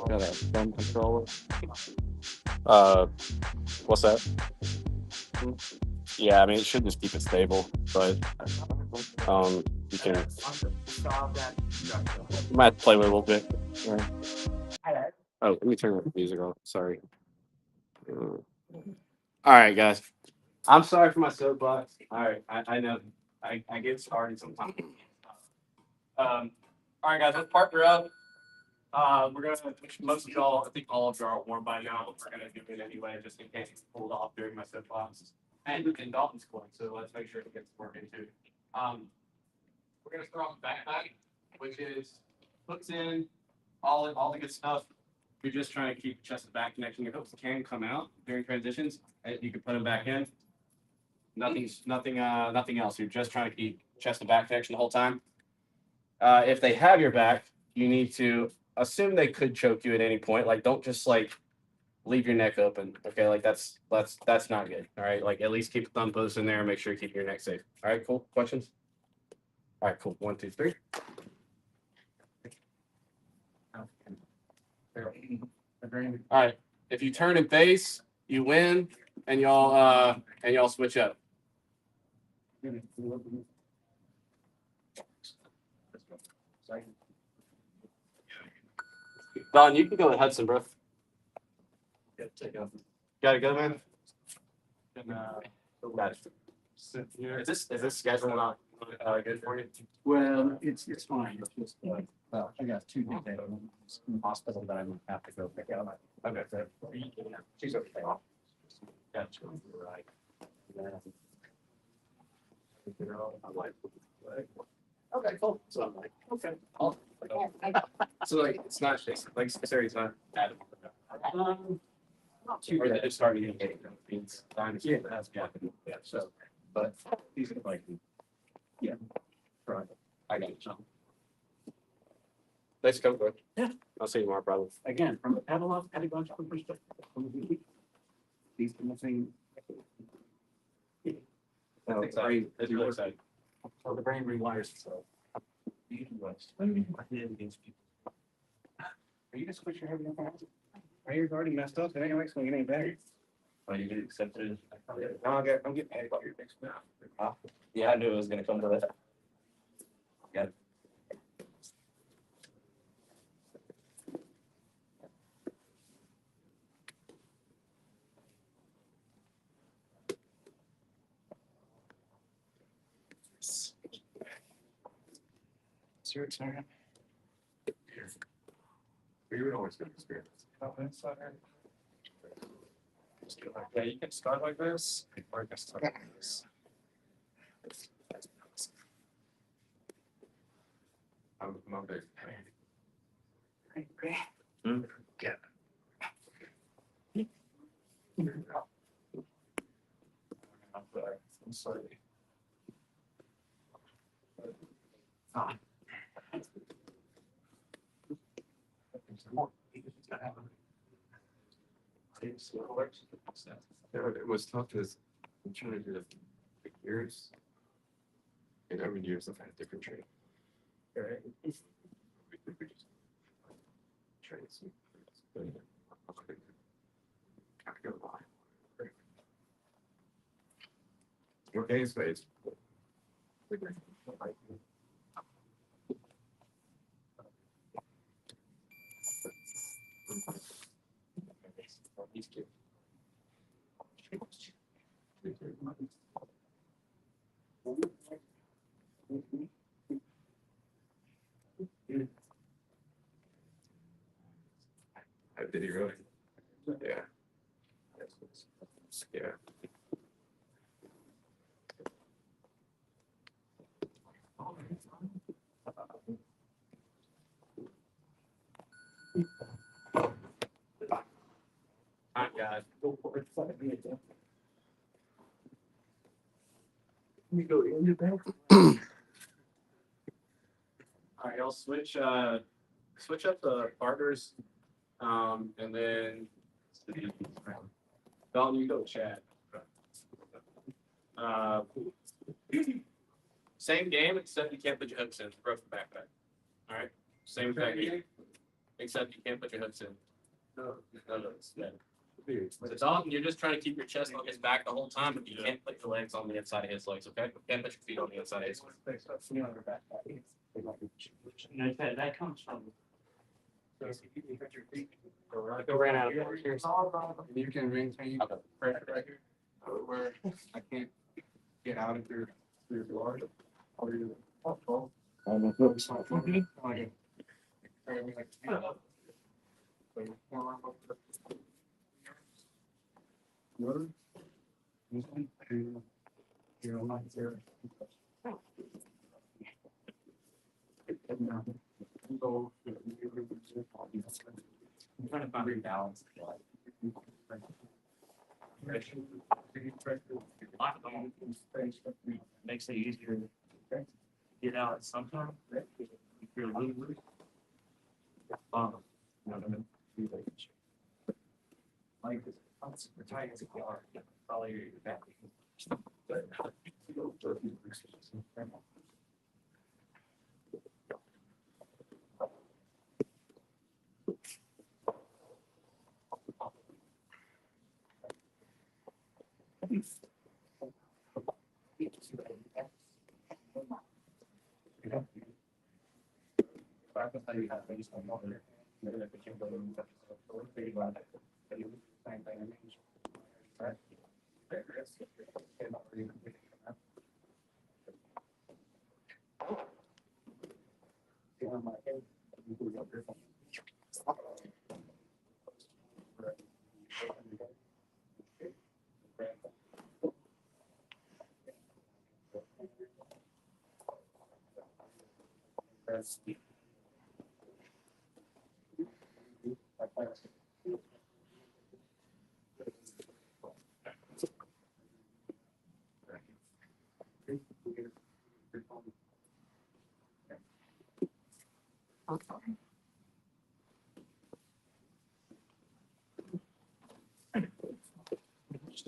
Speaker 5: got a thumb controller. What's that? Yeah, I mean it should just keep it stable, but you can you might have to play with it a little bit. Oh, let me turn the music off. Sorry. All right, guys. I'm sorry for my soapbox. All right, I know I get started sometimes. All right, guys, let's partner up. We're gonna most of y'all, I think all of y'all are warm by now. We're gonna do it anyway, just in case it's pulled off during my soapbox. And Dalton's going, so let's make sure it gets working too. We're gonna start off with backpack, which is hooks in, all the good stuff. You're just trying to keep chest to back connection. Your hooks can come out during transitions, and you can put them back in. Nothing else. You're just trying to keep chest to back connection the whole time. If they have your back, you need to assume they could choke you at any point. Like, don't just like leave your neck open. Okay, like that's not good. All right, like at least keep the thumb post in there and make sure you keep your neck safe. All right, cool. Questions? All right, cool. 1, 2, 3. All right. If you turn and face, you win, and y'all switch up. Don, you can go with Hudson, bro. Gotta go, man. Is this schedule not good for you?
Speaker 4: Well, it's fine. It's just well, I got 2 days in the hospital that I'm gonna have to go pick up.
Speaker 5: Okay.
Speaker 4: She's okay.
Speaker 5: Gotcha. Right. Okay, cool. So I'm like, okay. So like, it's not like Sarah's not bad.
Speaker 4: Not too
Speaker 5: Or
Speaker 4: bad.
Speaker 5: it's starting to get beans.
Speaker 4: Yeah, that's happened. Yeah, so, but these are like, yeah. Right.
Speaker 5: I got it. Let's go for it.
Speaker 4: Yeah.
Speaker 5: I'll see you tomorrow, probably.
Speaker 4: Again, from a pedagogical perspective, these kind of things.
Speaker 5: It's exciting. It's really exciting.
Speaker 4: So the brain rewires itself. Are you just switch your head in the past? Are you already messed up? Anyway, so it ain't better.
Speaker 5: Oh, you did accept it?
Speaker 4: No, I'm getting mad about your next now.
Speaker 5: Yeah, I knew it was gonna come to that. Yeah.
Speaker 4: It's your turn.
Speaker 3: We would always get experience. Yeah, you can start like this, or you can start like this. I'm a big fan.
Speaker 4: Yeah.
Speaker 3: I'm sorry. It was tough because I'm trying to do the years. And every years I've had different training.
Speaker 4: Right.
Speaker 3: Trains. Have to go live. Your game space. Did he really?
Speaker 2: Yeah. Yeah. Alright, guys.
Speaker 4: Go for it. Let me go in your back.
Speaker 5: All right, I'll switch up the partners, and then Dalton, you go chat. Same game, except you can't put your hooks in. Broke the backpack. All right, same thing, except you can't put your hooks in. No, it's dead. So Dalton, you're just trying to keep your chest on his back the whole time, but you can't put your legs on the inside of his legs. Okay, you can't put your feet on the inside of his legs.
Speaker 1: No, that comes from.
Speaker 5: Go ran out of here.
Speaker 3: You can maintain pressure right here, where I can't get out of your blood. Or your.
Speaker 1: I'm trying to find rebalance. Makes it easier to get out sometimes. If you're loose. You know what I mean? Like, we're tight as a car, probably your back.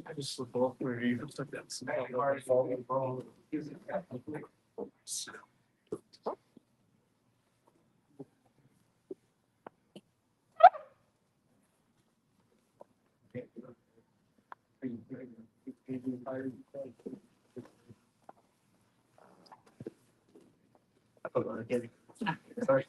Speaker 1: I just slip off where you took that smell. Sorry.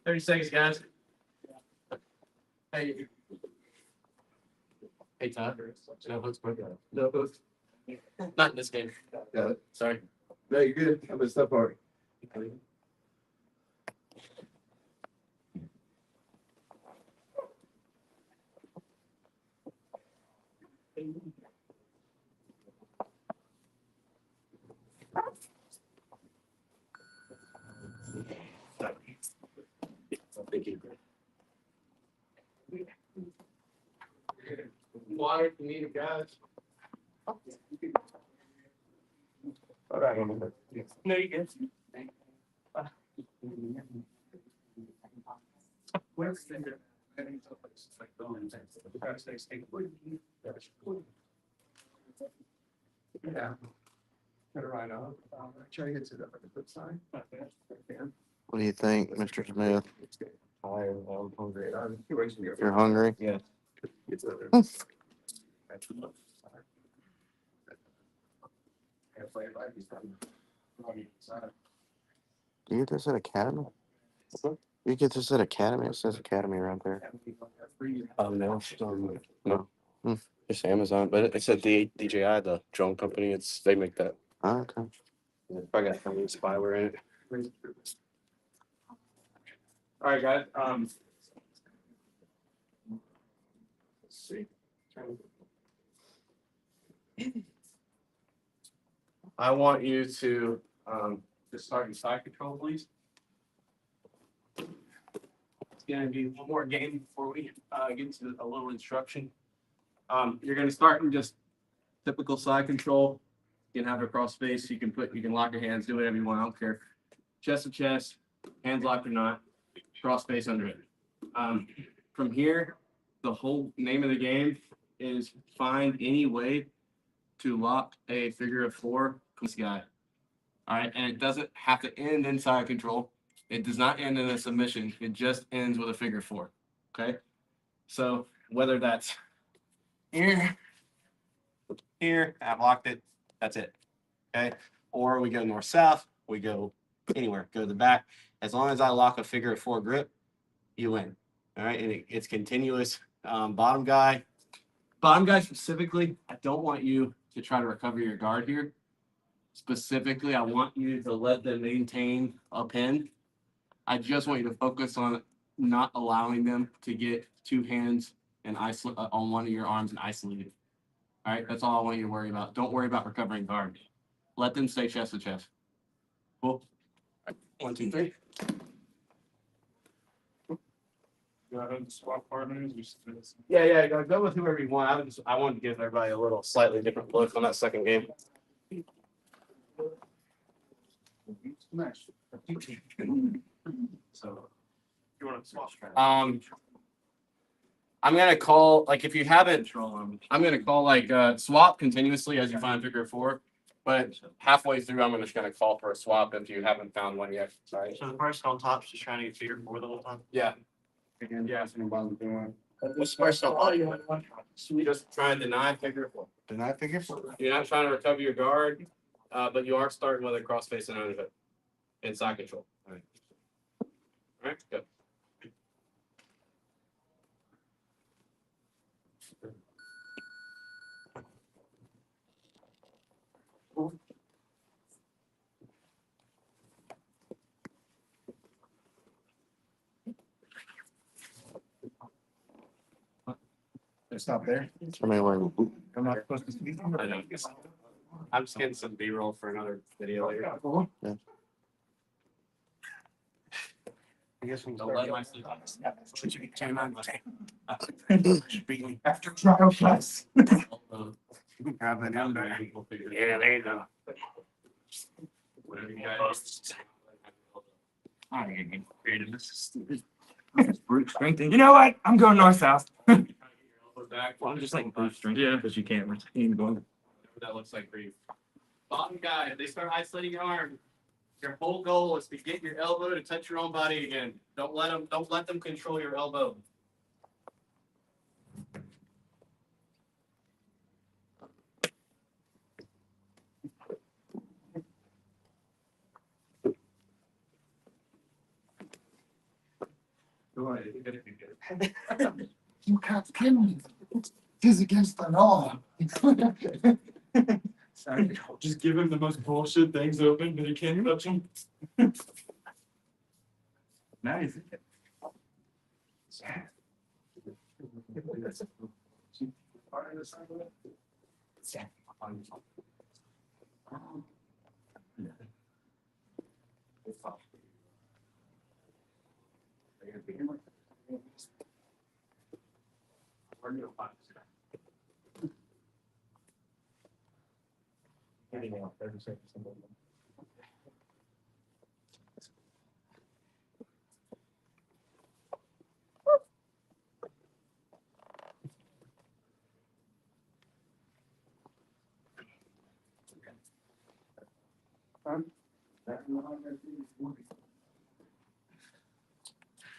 Speaker 5: $30 seconds, guys. Hey. Hey, Todd. No hooks, bro. No hooks. Not in this game.
Speaker 3: Got it.
Speaker 5: Sorry.
Speaker 3: No, you're good. I'm gonna stop already.
Speaker 5: Thank you. Water if you need it, guys.
Speaker 3: All right.
Speaker 1: No, you good.
Speaker 5: Where's the?
Speaker 3: Yeah. Got it right on. Try to get to the good side.
Speaker 6: What do you think, Mr. Smith?
Speaker 3: I'm hungry.
Speaker 6: You're hungry?
Speaker 3: Yeah.
Speaker 6: Do you get this at Academy? You get this at Academy? It says Academy right there.
Speaker 5: No, no.
Speaker 6: Hmm.
Speaker 5: It's Amazon, but it's at the DJI, the drone company. They make that.
Speaker 6: Oh, okay.
Speaker 5: I got some spyware in it.
Speaker 3: All right, guys. Let's see. I want you to just start your side control, please. It's gonna be one more game before we get into a little instruction. You're gonna start in just typical side control. You can have it across face. You can lock your hands, do whatever you want. I don't care. Chest to chest, hands locked or not, cross face under it. From here, the whole name of the game is find any way to lock a figure of four this guy. All right, and it doesn't have to end in side control. It does not end in a submission. It just ends with a figure four. Okay, so whether that's here, I've locked it. That's it. Okay, or we go north south. We go anywhere. Go to the back. As long as I lock a figure of four grip, you win. All right, and it's continuous. Bottom guy specifically, I don't want you to try to recover your guard here. Specifically, I want you to let them maintain a pin. I just want you to focus on not allowing them to get two hands and on one of your arms and isolate it. All right, that's all I want you to worry about. Don't worry about recovering guard. Let them stay chest to chest. Cool. All right. 1, 2, 3. Go ahead and swap partners.
Speaker 5: Yeah, go with whoever you want. I wanted to give everybody a little slightly different look on that second game.
Speaker 3: So, you want to swap?
Speaker 5: I'm gonna call if you haven't. I'm gonna call swap continuously as you find figure four, but halfway through I'm just gonna call for a swap if you haven't found one yet. Sorry.
Speaker 7: So the person on top's just trying to get figure four the whole time?
Speaker 5: Yeah.
Speaker 3: Yeah.
Speaker 7: What's the person on top?
Speaker 5: Just trying to deny figure four.
Speaker 6: Deny figure four?
Speaker 5: You're not trying to recover your guard, but you are starting with a cross face and under it and side control. All right, go.
Speaker 3: Stop there.
Speaker 6: I mean, when
Speaker 3: I'm not supposed to speak.
Speaker 5: I know. I'm just getting some B-roll for another video later.
Speaker 3: I guess we
Speaker 5: Don't let my sleep on.
Speaker 3: after trial class.
Speaker 5: Have an number. Yeah, there you go. Whatever you guys.
Speaker 3: I'm gonna get creative. This is stupid. Brute strength. You know what? I'm going north south.
Speaker 5: Well,
Speaker 3: I'm just like brute strength. Yeah, because you can't retain going.
Speaker 5: Whatever that looks like for you. Bottom guy, if they start isolating your arm, your whole goal is to get your elbow to touch your own body again. Don't let them control your elbow.
Speaker 8: You can't kill me. It is against the law.
Speaker 3: Just give him the most bullshit things open, but he can't touch them. Nice.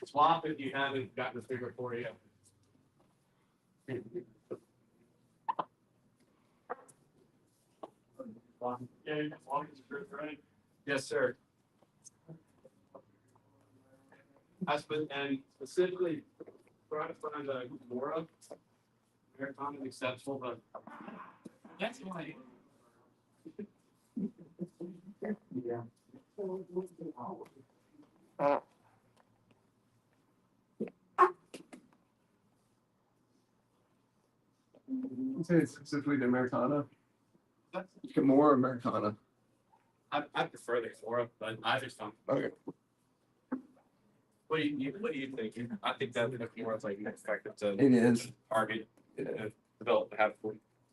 Speaker 5: Swap if you haven't gotten the figure four yet.
Speaker 3: Yeah, as long as it's right.
Speaker 5: Yes, sir.
Speaker 2: And specifically try to find a Kimura. Marathon is acceptable, but that's why.
Speaker 5: Yeah. You say it's specifically the Americana? Kimura Americana.
Speaker 2: I prefer the Kimura, but I just don't.
Speaker 5: Okay.
Speaker 2: What do you think? I think that the Kimura is like next effective to
Speaker 5: It is.
Speaker 2: target and develop the habit.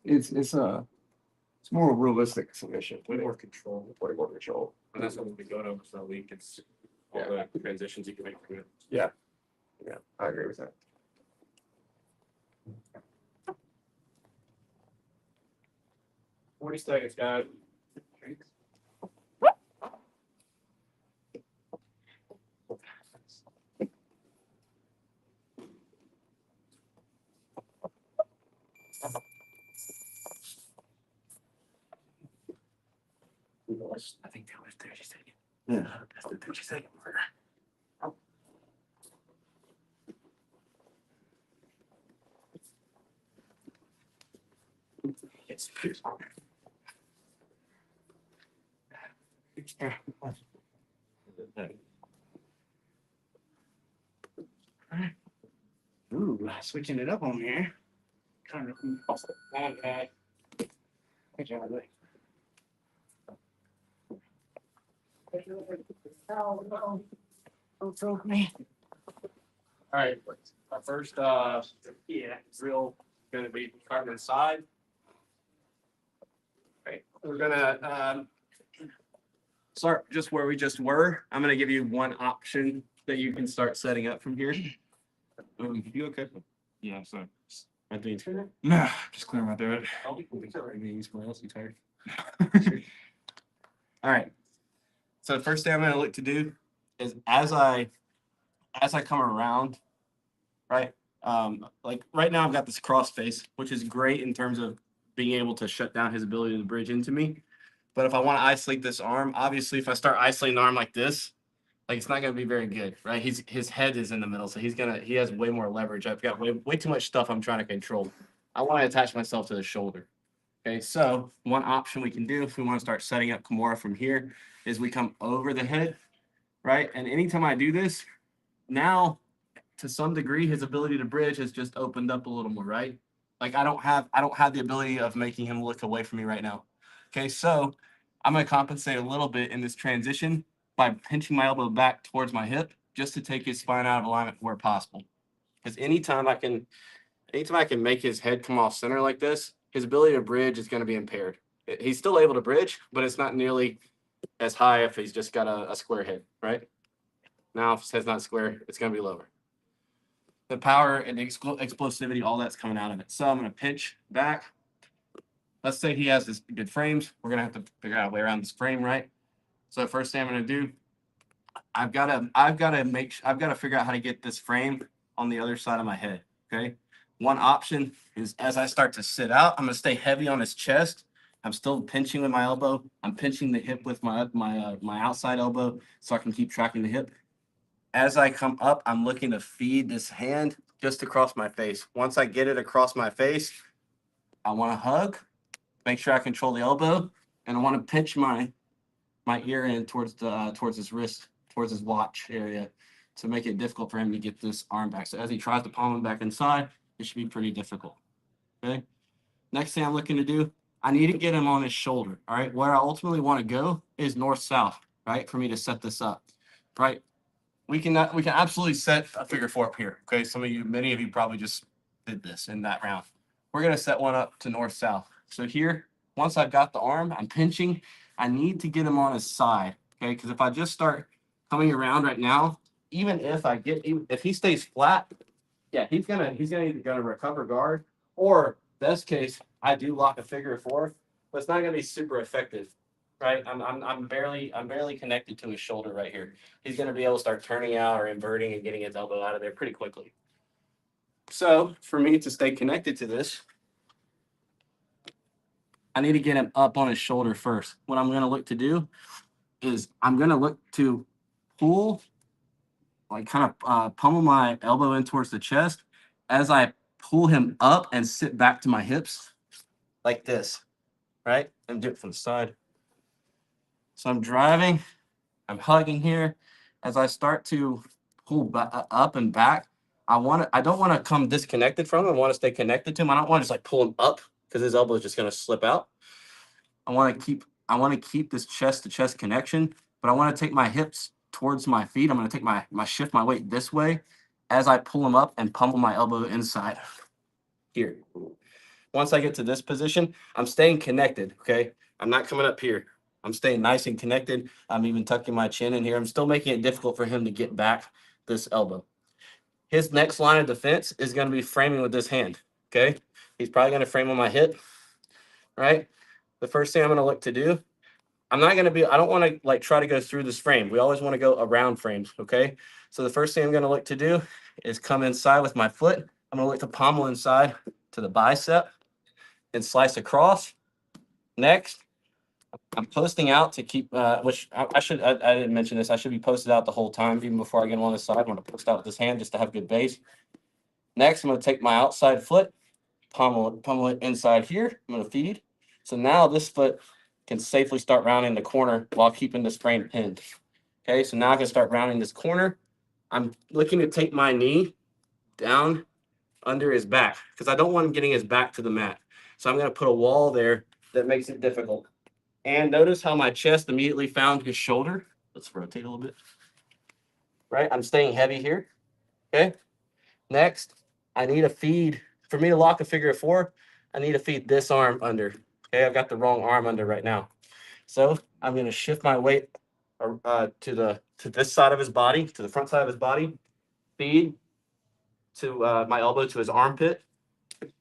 Speaker 5: It's more realistic submission.
Speaker 2: Way more control.
Speaker 5: Way more control.
Speaker 2: And that's what we go over so week. It's all the transitions you can make from it.
Speaker 5: Yeah, I agree with that.
Speaker 2: Forty seconds, guys.
Speaker 4: I think that was 30 seconds.
Speaker 5: Yeah.
Speaker 4: That's the 30-second marker. Yes. Ooh, switching it up on here. Kind of.
Speaker 2: Okay.
Speaker 4: Good job, buddy. Don't throw me.
Speaker 2: All right. Our first drill gonna be starting inside. Right. We're gonna start just where we just were. I'm gonna give you one option that you can start setting up from here. You okay?
Speaker 3: Yeah, so.
Speaker 2: I think.
Speaker 3: Nah, just clear my throat.
Speaker 2: You tired? All right. So the first thing I'm going to look to do is as I come around, right? Like right now I've got this cross face, which is great in terms of being able to shut down his ability to bridge into me. But if I want to isolate this arm, obviously if I start isolating the arm like this, like it's not going to be very good, right? His head is in the middle, so he has way more leverage. I've got way too much stuff I'm trying to control. I want to attach myself to the shoulder. Okay, so one option we can do if we want to start setting up Kimura from here is we come over the head, right? And anytime I do this, now to some degree his ability to bridge has just opened up a little more, right? Like I don't have the ability of making him look away from me right now. Okay, so I'm going to compensate a little bit in this transition by pinching my elbow back towards my hip just to take his spine out of alignment where possible. Because anytime I can make his head come off center like this, his ability to bridge is going to be impaired. He's still able to bridge, but it's not nearly as high if he's just got a square head, right? Now, if his head's not square, it's going to be lower. The power and the explosivity, all that's coming out of it. So I'm going to pinch back. Let's say he has this good frames. We're going to have to figure out a way around this frame, right? So first thing I'm going to do, I've got to figure out how to get this frame on the other side of my head, okay? One option is as I start to sit out, I'm going to stay heavy on his chest. I'm still pinching with my elbow. I'm pinching the hip with my outside elbow so I can keep tracking the hip. As I come up, I'm looking to feed this hand just across my face. Once I get it across my face, I want to hug, make sure I control the elbow, and I want to pinch my ear in towards his wrist, towards his watch area to make it difficult for him to get this arm back. So as he tries to palm him back inside, it should be pretty difficult. Okay. Next thing I'm looking to do, I need to get him on his shoulder. All right. Where I ultimately want to go is north-south, right? For me to set this up. Right. We can absolutely set a figure 4 up here. Okay. Many of you probably just did this in that round. We're going to set one up to north-south. So here, once I've got the arm, I'm pinching. I need to get him on his side. Okay. Because if I just start coming around right now, even if he stays flat, yeah, he's either gonna recover guard, or best case, I do lock a figure 4, but it's not gonna be super effective, right? I'm barely connected to his shoulder right here. He's gonna be able to start turning out or inverting and getting his elbow out of there pretty quickly. So for me to stay connected to this, I need to get him up on his shoulder first. What I'm gonna look to do is I'm gonna look to pull
Speaker 4: like kind of pummel my elbow in towards the chest as I pull him up and sit back to my hips like this, right? And do it from the side. So I'm driving, I'm hugging here. As I start to pull up and back, I don't want to come disconnected from him. I want to stay connected to him. I don't want to just like pull him up because his elbow is just going to slip out. I want to keep this chest to chest connection, but I want to take my hips towards my feet. I'm going to take my shift my weight this way as I pull him up and pummel my elbow inside here. Once I get to this position, I'm staying connected, okay? I'm not coming up here. I'm staying nice and connected. I'm even tucking my chin in here. I'm still making it difficult for him to get back this elbow. His next line of defense is going to be framing with this hand, okay? He's probably going to frame on my hip, right? The first thing I'm going to look to do, I don't want to like try to go through this frame. We always want to go around frames, okay? So the first thing I'm going to look to do is come inside with my foot. I'm going to look to pommel inside to the bicep and slice across. Next, I'm posting out to keep, which I didn't mention this. I should be posted out the whole time, even before I get him on the side. I'm going to post out with this hand just to have good base. Next, I'm going to take my outside foot, pummel it inside here. I'm going to feed. So now this foot can safely start rounding the corner while keeping this frame pinned. Okay, so now I can start rounding this corner. I'm looking to take my knee down under his back because I don't want him getting his back to the mat. So I'm going to put a wall there that makes it difficult. And notice how my chest immediately found his shoulder. Let's rotate a little bit. Right, I'm staying heavy here. Okay, next, I need a feed. For me to lock a figure of four, I need to feed this arm under. Okay, I've got the wrong arm under right now. So I'm going to shift my weight to this side of his body, to the front side of his body, feed to my elbow to his armpit,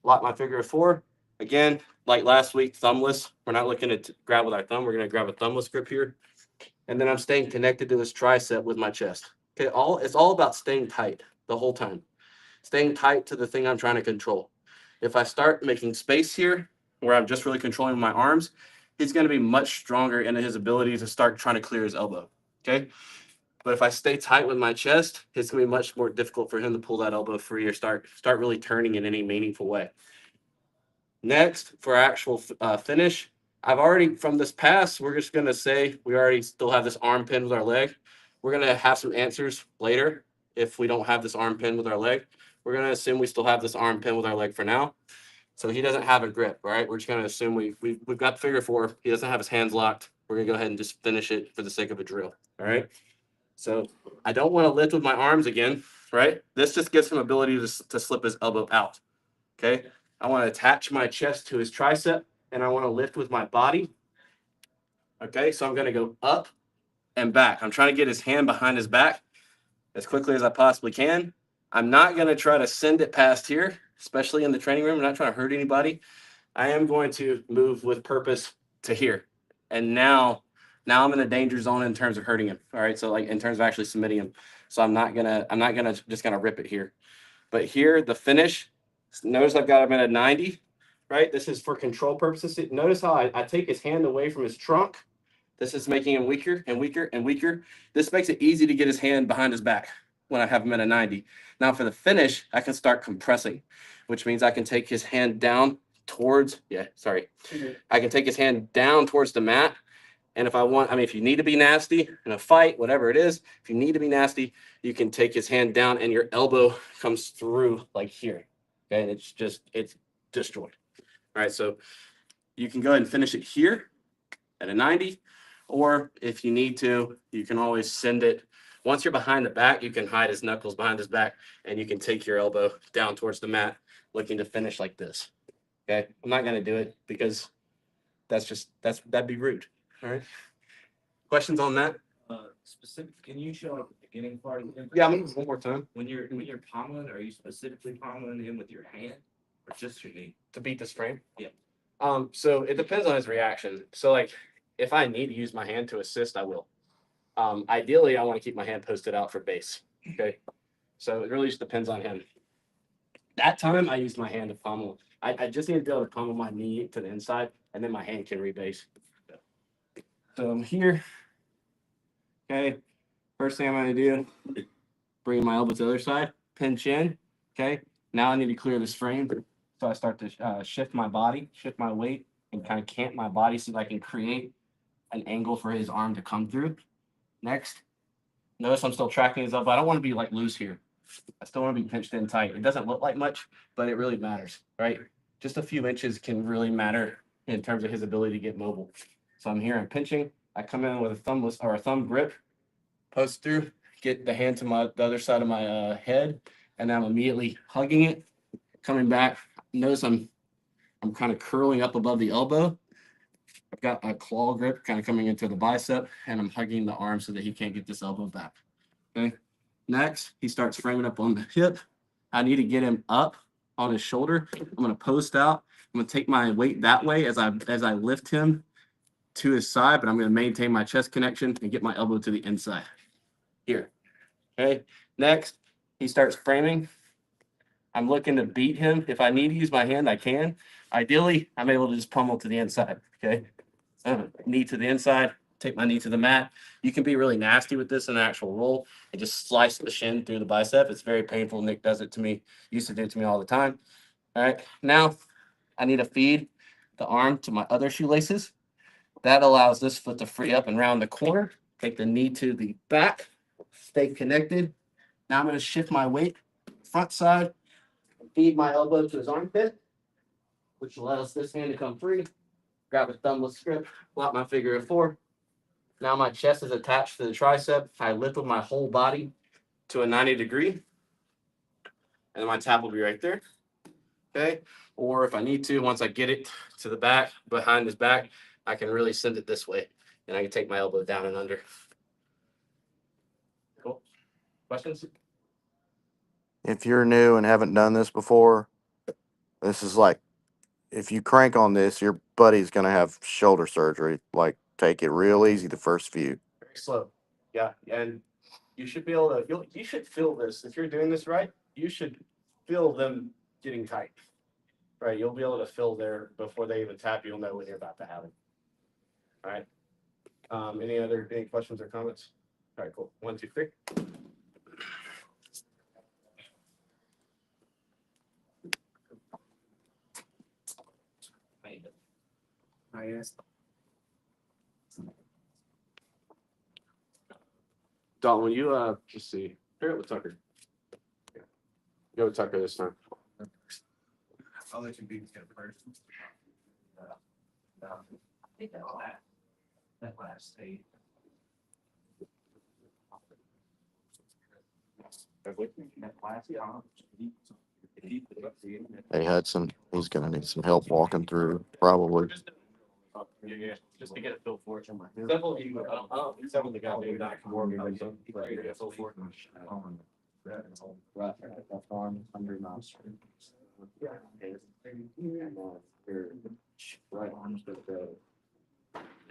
Speaker 4: lock my figure of four. Again, like last week, thumbless. We're not looking to grab with our thumb. We're going to grab a thumbless grip here. And then I'm staying connected to this tricep with my chest. Okay, it's all about staying tight the whole time. Staying tight to the thing I'm trying to control. If I start making space here, where I'm just really controlling my arms, he's going to be much stronger in his ability to start trying to clear his elbow. Okay? But if I stay tight with my chest, it's going to be much more difficult for him to pull that elbow free or start really turning in any meaningful way. Next, for actual finish, I've already, from this pass, we're just going to say we already still have this arm pinned with our leg. We're going to have some answers later if we don't have this arm pinned with our leg. We're going to assume we still have this arm pinned with our leg for now. So he doesn't have a grip, all right? We're just going to assume we've got the figure four. He doesn't have his hands locked. We're going to go ahead and just finish it for the sake of a drill, all right? So I don't want to lift with my arms again, right? This just gives him ability to slip his elbow out, okay? I want to attach my chest to his tricep, and I want to lift with my body, okay? So I'm going to go up and back. I'm trying to get his hand behind his back as quickly as I possibly can. I'm not going to try to send it past here, especially in the training room. I'm not trying to hurt anybody. I am going to move with purpose to here. And now I'm in a danger zone in terms of hurting him. All right. So like in terms of actually submitting him. So I'm not gonna just rip it here. But here, the finish, notice I've got him at a 90, right? This is for control purposes. Notice how I take his hand away from his trunk. This is making him weaker and weaker and weaker. This makes it easy to get his hand behind his back when I have him at a 90. Now for the finish, I can start compressing, which means I can take his hand down towards, I can take his hand down towards the mat. And if you need to be nasty in a fight, whatever it is, if you need to be nasty, you can take his hand down and your elbow comes through like here. Okay, and it's destroyed. All right, so you can go ahead and finish it here at a 90. Or if you need to, you can always send it. Once you're behind the back, you can hide his knuckles behind his back, and you can take your elbow down towards the mat, looking to finish like this. Okay, I'm not going to do it because that'd be rude. All right. Questions on that?
Speaker 5: Specific, can you show the beginning part of the
Speaker 2: Yeah, I'm gonna do one more time
Speaker 5: when you're pommeling, are you specifically pommeling him with your hand or just your knee?
Speaker 2: to beat this frame.
Speaker 5: Yeah.
Speaker 2: So it depends on his reaction. So like, if I need to use my hand to assist, I will. Ideally, I want to keep my hand posted out for base. Okay. So it really just depends on him. That time, I used my hand to pommel. I just need to be able to pommel my knee to the inside, and then my hand can rebase. So I'm here. Okay. First thing I'm going to do
Speaker 5: bringing my elbow to the other side, pinch in. Okay. Now I need to clear this frame. So I start to shift my body, shift my weight, and kind of cant my body so that I can create an angle for his arm to come through. Next, notice I'm still tracking his elbow. I don't want to be like loose here. I still want to be pinched in tight. It doesn't look like much, but it really matters, right? Just a few inches can really matter in terms of his ability to get mobile. So I'm here, I'm pinching. I come in with a thumbless or a thumb grip, post through, get the hand to the other side of my head, and I'm immediately hugging it, coming back. Notice I'm kind of curling up above the elbow. I've got a claw grip kind of coming into the bicep, and I'm hugging the arm so that he can't get this elbow back. Okay. Next, he starts framing up on the hip. I need to get him up on his shoulder. I'm going to post out. I'm going to take my weight that way as I lift him to his side, but I'm going to maintain my chest connection and get my elbow to the inside. Here. Okay. Next, he starts framing. I'm looking to beat him. If I need to use my hand, I can. Ideally, I'm able to just pummel to the inside. Okay. Knee to the inside. Take my knee to the mat. You can be really nasty with this in an actual roll and just slice the shin through the bicep. It's very painful. Nick does it to me, used to do it to me all the time. All right. Now I need to feed the arm to my other shoelaces. That allows this foot to free up and round the corner. Take the knee to the back. Stay connected. Now I'm going to shift my weight front side. Feed my elbow to his armpit, which allows this hand to come free. Grab a thumbless grip. Lock my figure of 4. Now my chest is attached to the tricep. I lift with my whole body to a 90 degree. And then my tap will be right there. Okay. Or if I need to, once I get it to the back, behind his back, I can really send it this way. And I can take my elbow down and under. Cool. Questions?
Speaker 6: If you're new and haven't done this before, this is like, if you crank on this, your buddy's going to have shoulder surgery. Like, take it real easy the first few.
Speaker 5: Very slow. Yeah. And you should be able to, you should feel this. If you're doing this right, you should feel them getting tight. Right. You'll be able to feel there before they even tap. You'll know when you're about to have it. All right. Any questions or comments? All right, cool. 1, 2, 3.
Speaker 4: I asked.
Speaker 5: Dalton, will you just see? Figure out with Tucker. Yeah. Go with Tucker this time.
Speaker 4: I'll let you be it first. I think that last state.
Speaker 6: Hey, Hudson, he's going to need some help walking through, probably.
Speaker 5: Yeah. Just to get a feel for it. Several of you, I don't think several of the guys maybe not Kimura, but some people get a feel for it.
Speaker 4: Right, left arm under nostril. Right arm's gonna go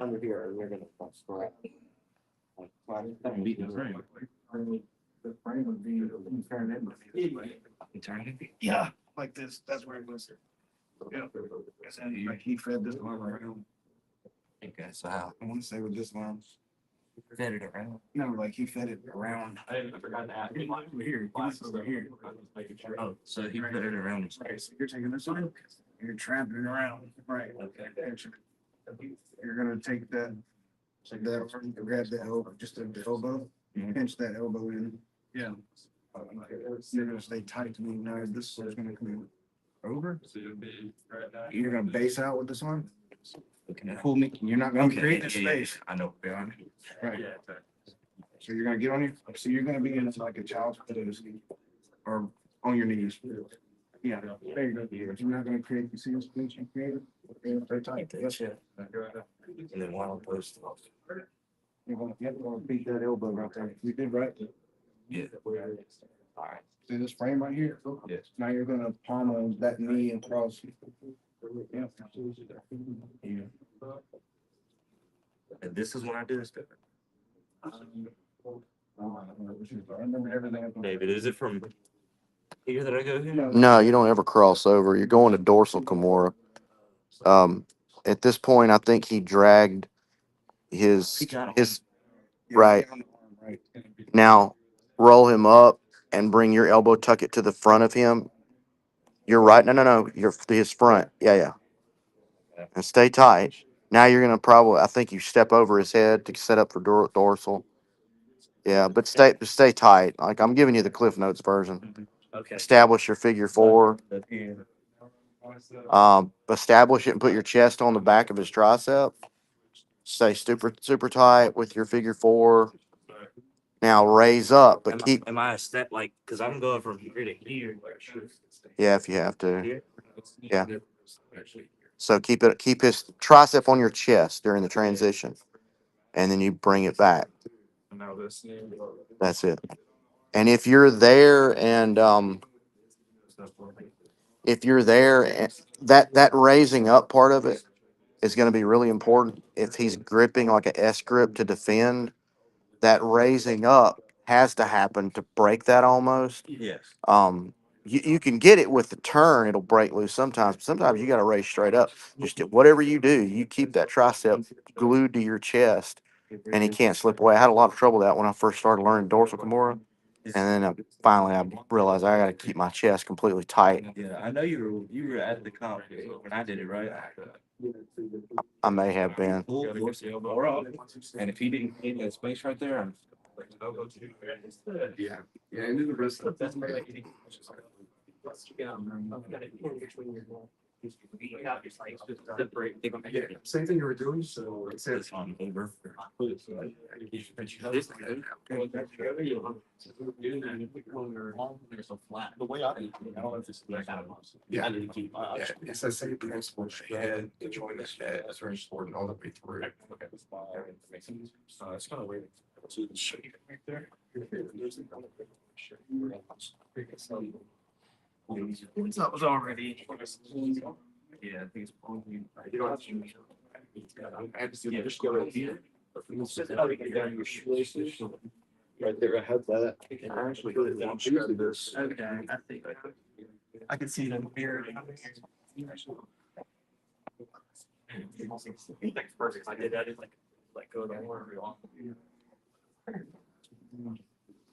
Speaker 4: under here, and we're gonna cross right. The frame would be yeah, like this. That's where it was. Yeah, like he fed this arm around.
Speaker 6: Okay, so how?
Speaker 4: I want to say with this arm.
Speaker 6: Fed it around.
Speaker 4: No, like he fed it around.
Speaker 5: I forgot to ask.
Speaker 4: Over here, this over here.
Speaker 6: Oh, so he put it around.
Speaker 4: Right, so you're taking this one, you're trapping it around. Right. Okay. You're gonna take that arm, grab the elbow, just the elbow, pinch that elbow in. Yeah. You're gonna stay tight to me now. This is gonna come over. You're gonna base out with this arm. Pull me. You're not gonna create the space.
Speaker 6: I know. Beyond.
Speaker 4: Right. So you're gonna get on your. So you're gonna be in like a child's pose, or on your knees. Yeah. There you go. You're not gonna create. You see this pinch you created? Very tight. Yes.
Speaker 6: And then one post.
Speaker 4: You're gonna beat that elbow right there. You did right.
Speaker 6: Yeah.
Speaker 4: All right. See this frame right here?
Speaker 6: Yes.
Speaker 4: Now you're gonna palm that knee and cross. Yeah.
Speaker 6: And this is when I do this different.
Speaker 4: I remember everything.
Speaker 6: David, is it from here that I go here?
Speaker 7: No, you don't ever cross over. You're going to dorsal Kimura. At this point, I think he dragged his right. Now,
Speaker 6: roll him up and bring your elbow, tuck it to the front of him. You're right. No. You're his front. Yeah. And stay tight. Now you're gonna probably. I think you step over his head to set up for dorsal. Yeah, but stay tight. Like I'm giving you the Cliff Notes version.
Speaker 4: Okay.
Speaker 6: Establish your figure four. Establish it and put your chest on the back of his tricep. Stay super tight with your figure four. Now raise up, but keep.
Speaker 4: Am I a step like? Because I'm going from here to here.
Speaker 6: Yeah, if you have to.
Speaker 4: Here?
Speaker 6: Yeah. So keep his tricep on your chest during the transition, and then you bring it back.
Speaker 3: Now this.
Speaker 6: That's it. And if you're there and that raising up part of it is going to be really important. If he's gripping like a S grip to defend, that raising up has to happen to break that almost.
Speaker 4: Yes.
Speaker 6: You can get it with the turn, it'll break loose sometimes, but sometimes you got to raise straight up. Just whatever you do, you keep that tricep glued to your chest and he can't slip away. I had a lot of trouble with that when I first started learning dorsal Kimura. And then finally I realized I got to keep my chest completely tight.
Speaker 4: Yeah, I know you were at the comp when I did it, right?
Speaker 6: I may have been.
Speaker 4: And if he didn't get that space right there,
Speaker 3: Yeah, and then the rest of that's same thing you were doing, so it says
Speaker 4: on over.
Speaker 3: the way I yeah, it's the same principle. Head, the joint is head, it's very important all the way through. It's kind of weird to show you right there.
Speaker 4: That was already. Yeah, I think it's only.
Speaker 3: You don't have to. I just just go right here. Down your shoelaces. Right there, I have that. I actually want to do this.
Speaker 4: Okay, I think I can see them here. That's perfect. I did that. Like go to more.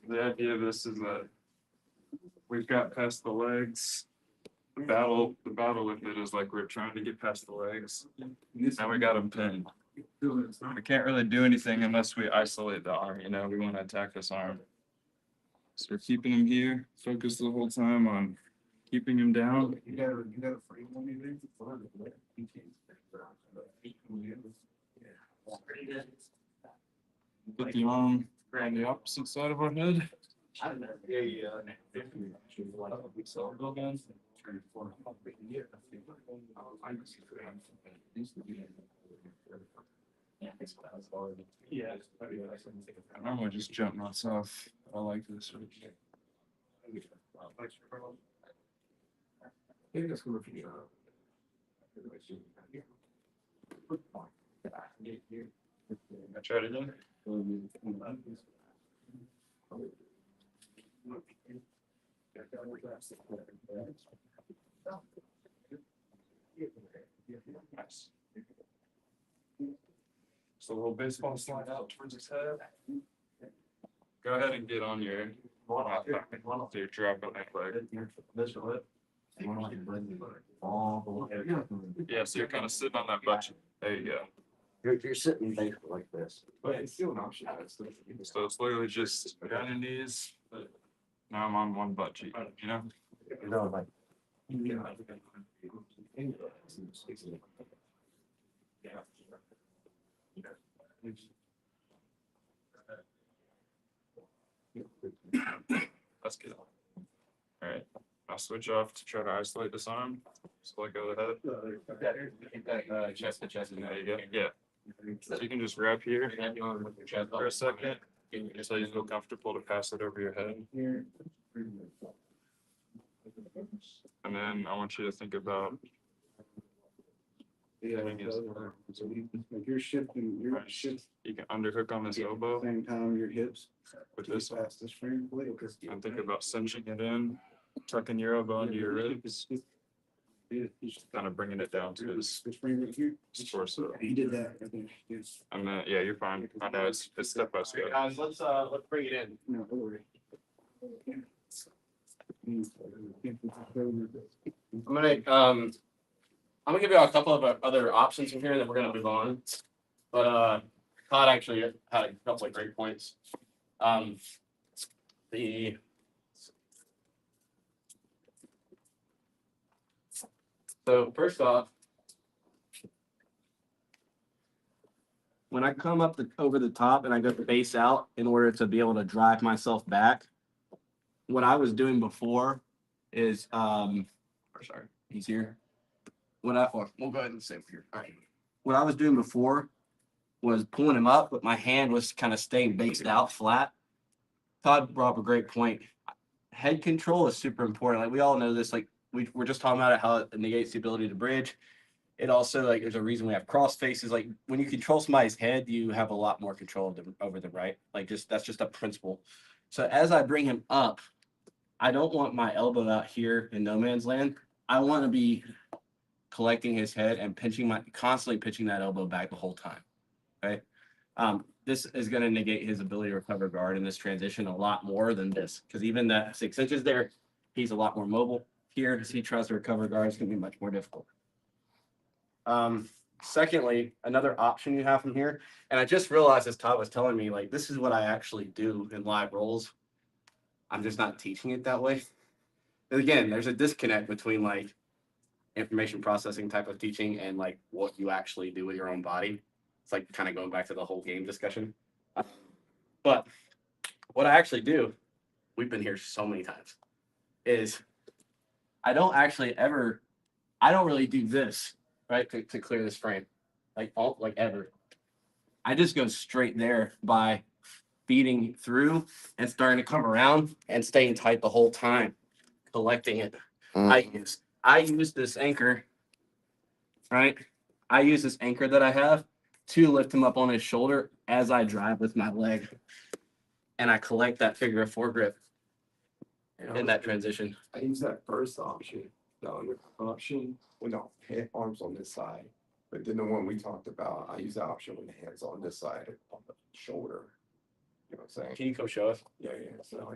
Speaker 3: The idea of this is that we've got past the legs. The battle with it is like we're trying to get past the legs. Now we got them pinned. We can't really do anything unless we isolate the arm, you know, we want to attack this arm. So we're keeping him here, focused the whole time on keeping him down. You gotta frame him. Get the arm on the opposite side of our head.
Speaker 4: Yeah.
Speaker 3: I normally just jump myself. I like this. I tried it again. Nice. So a little baseball slide out towards his head. Go ahead and get on your so you're dropping that leg. Yeah, so you're kind of sitting on that butt. There you go.
Speaker 4: You're sitting basically like this.
Speaker 3: But it's still an option. So it's literally just down your knees. Now I'm on one butt cheek, you know?
Speaker 4: You know, like.
Speaker 3: That's good. All right. I'll switch off to try to isolate this arm. So let go of the head.
Speaker 2: Chest to chest.
Speaker 3: There you go. Yeah. So you can just grab here for a second. So you feel comfortable to pass it over your head. And then I want you to think about
Speaker 1: You're shifting,
Speaker 3: you can underhook on this elbow
Speaker 1: same time your hips.
Speaker 3: with this one.
Speaker 1: Past this frame blade.
Speaker 3: And think about cinching it in, tucking your elbow into your ribs, kind of bringing it down to his torso.
Speaker 1: He did that. I think. Yes.
Speaker 3: And then, yeah, you're fine. I know it's step by step.
Speaker 2: Guys, let's bring it in.
Speaker 1: No, don't worry.
Speaker 2: I'm gonna give you a couple of other options from here, and then we're gonna move on. But Todd actually had a couple of great points. The So first off, when I come up over the top and I go the base out in order to be able to drive myself back, what I was doing before is sorry, he's here. We'll go ahead and save here. All right. What I was doing before was pulling him up, but my hand was kind of staying based out flat. Todd brought up a great point. Head control is super important. Like we all know this. Like we're just talking about it, how it negates the ability to bridge. It also, like, there's a reason we have cross faces. Like when you control somebody's head, you have a lot more control over them, right? Like that's just a principle. So as I bring him up, I don't want my elbow out here in no man's land. I want to be collecting his head and constantly pitching that elbow back the whole time. Okay. This is going to negate his ability to recover guard in this transition a lot more than this, because even that 6 inches there, he's a lot more mobile. Here, as he tries to recover guard, it's going to be much more difficult. Secondly, another option you have from here, and I just realized as Todd was telling me, like, this is what I actually do in live roles. I'm just not teaching it that way. And again, there's a disconnect between like information processing type of teaching and like what you actually do with your own body. It's like kind of going back to the whole game discussion. But what I actually do, we've been here so many times, is I don't really do this, right, to clear this frame, like ever. I just go straight there by feeding through and starting to come around and staying tight the whole time, collecting it. I use this anchor, right? I use this anchor that I have to lift him up on his shoulder as I drive with my leg. And I collect that figure of 4 grip in that transition.
Speaker 3: I use that first option, the under option, when the arms on this side. But then the one we talked about, I use the option when the hands on this side on the shoulder. You know what I'm saying?
Speaker 2: Can you come show us?
Speaker 3: Yeah. So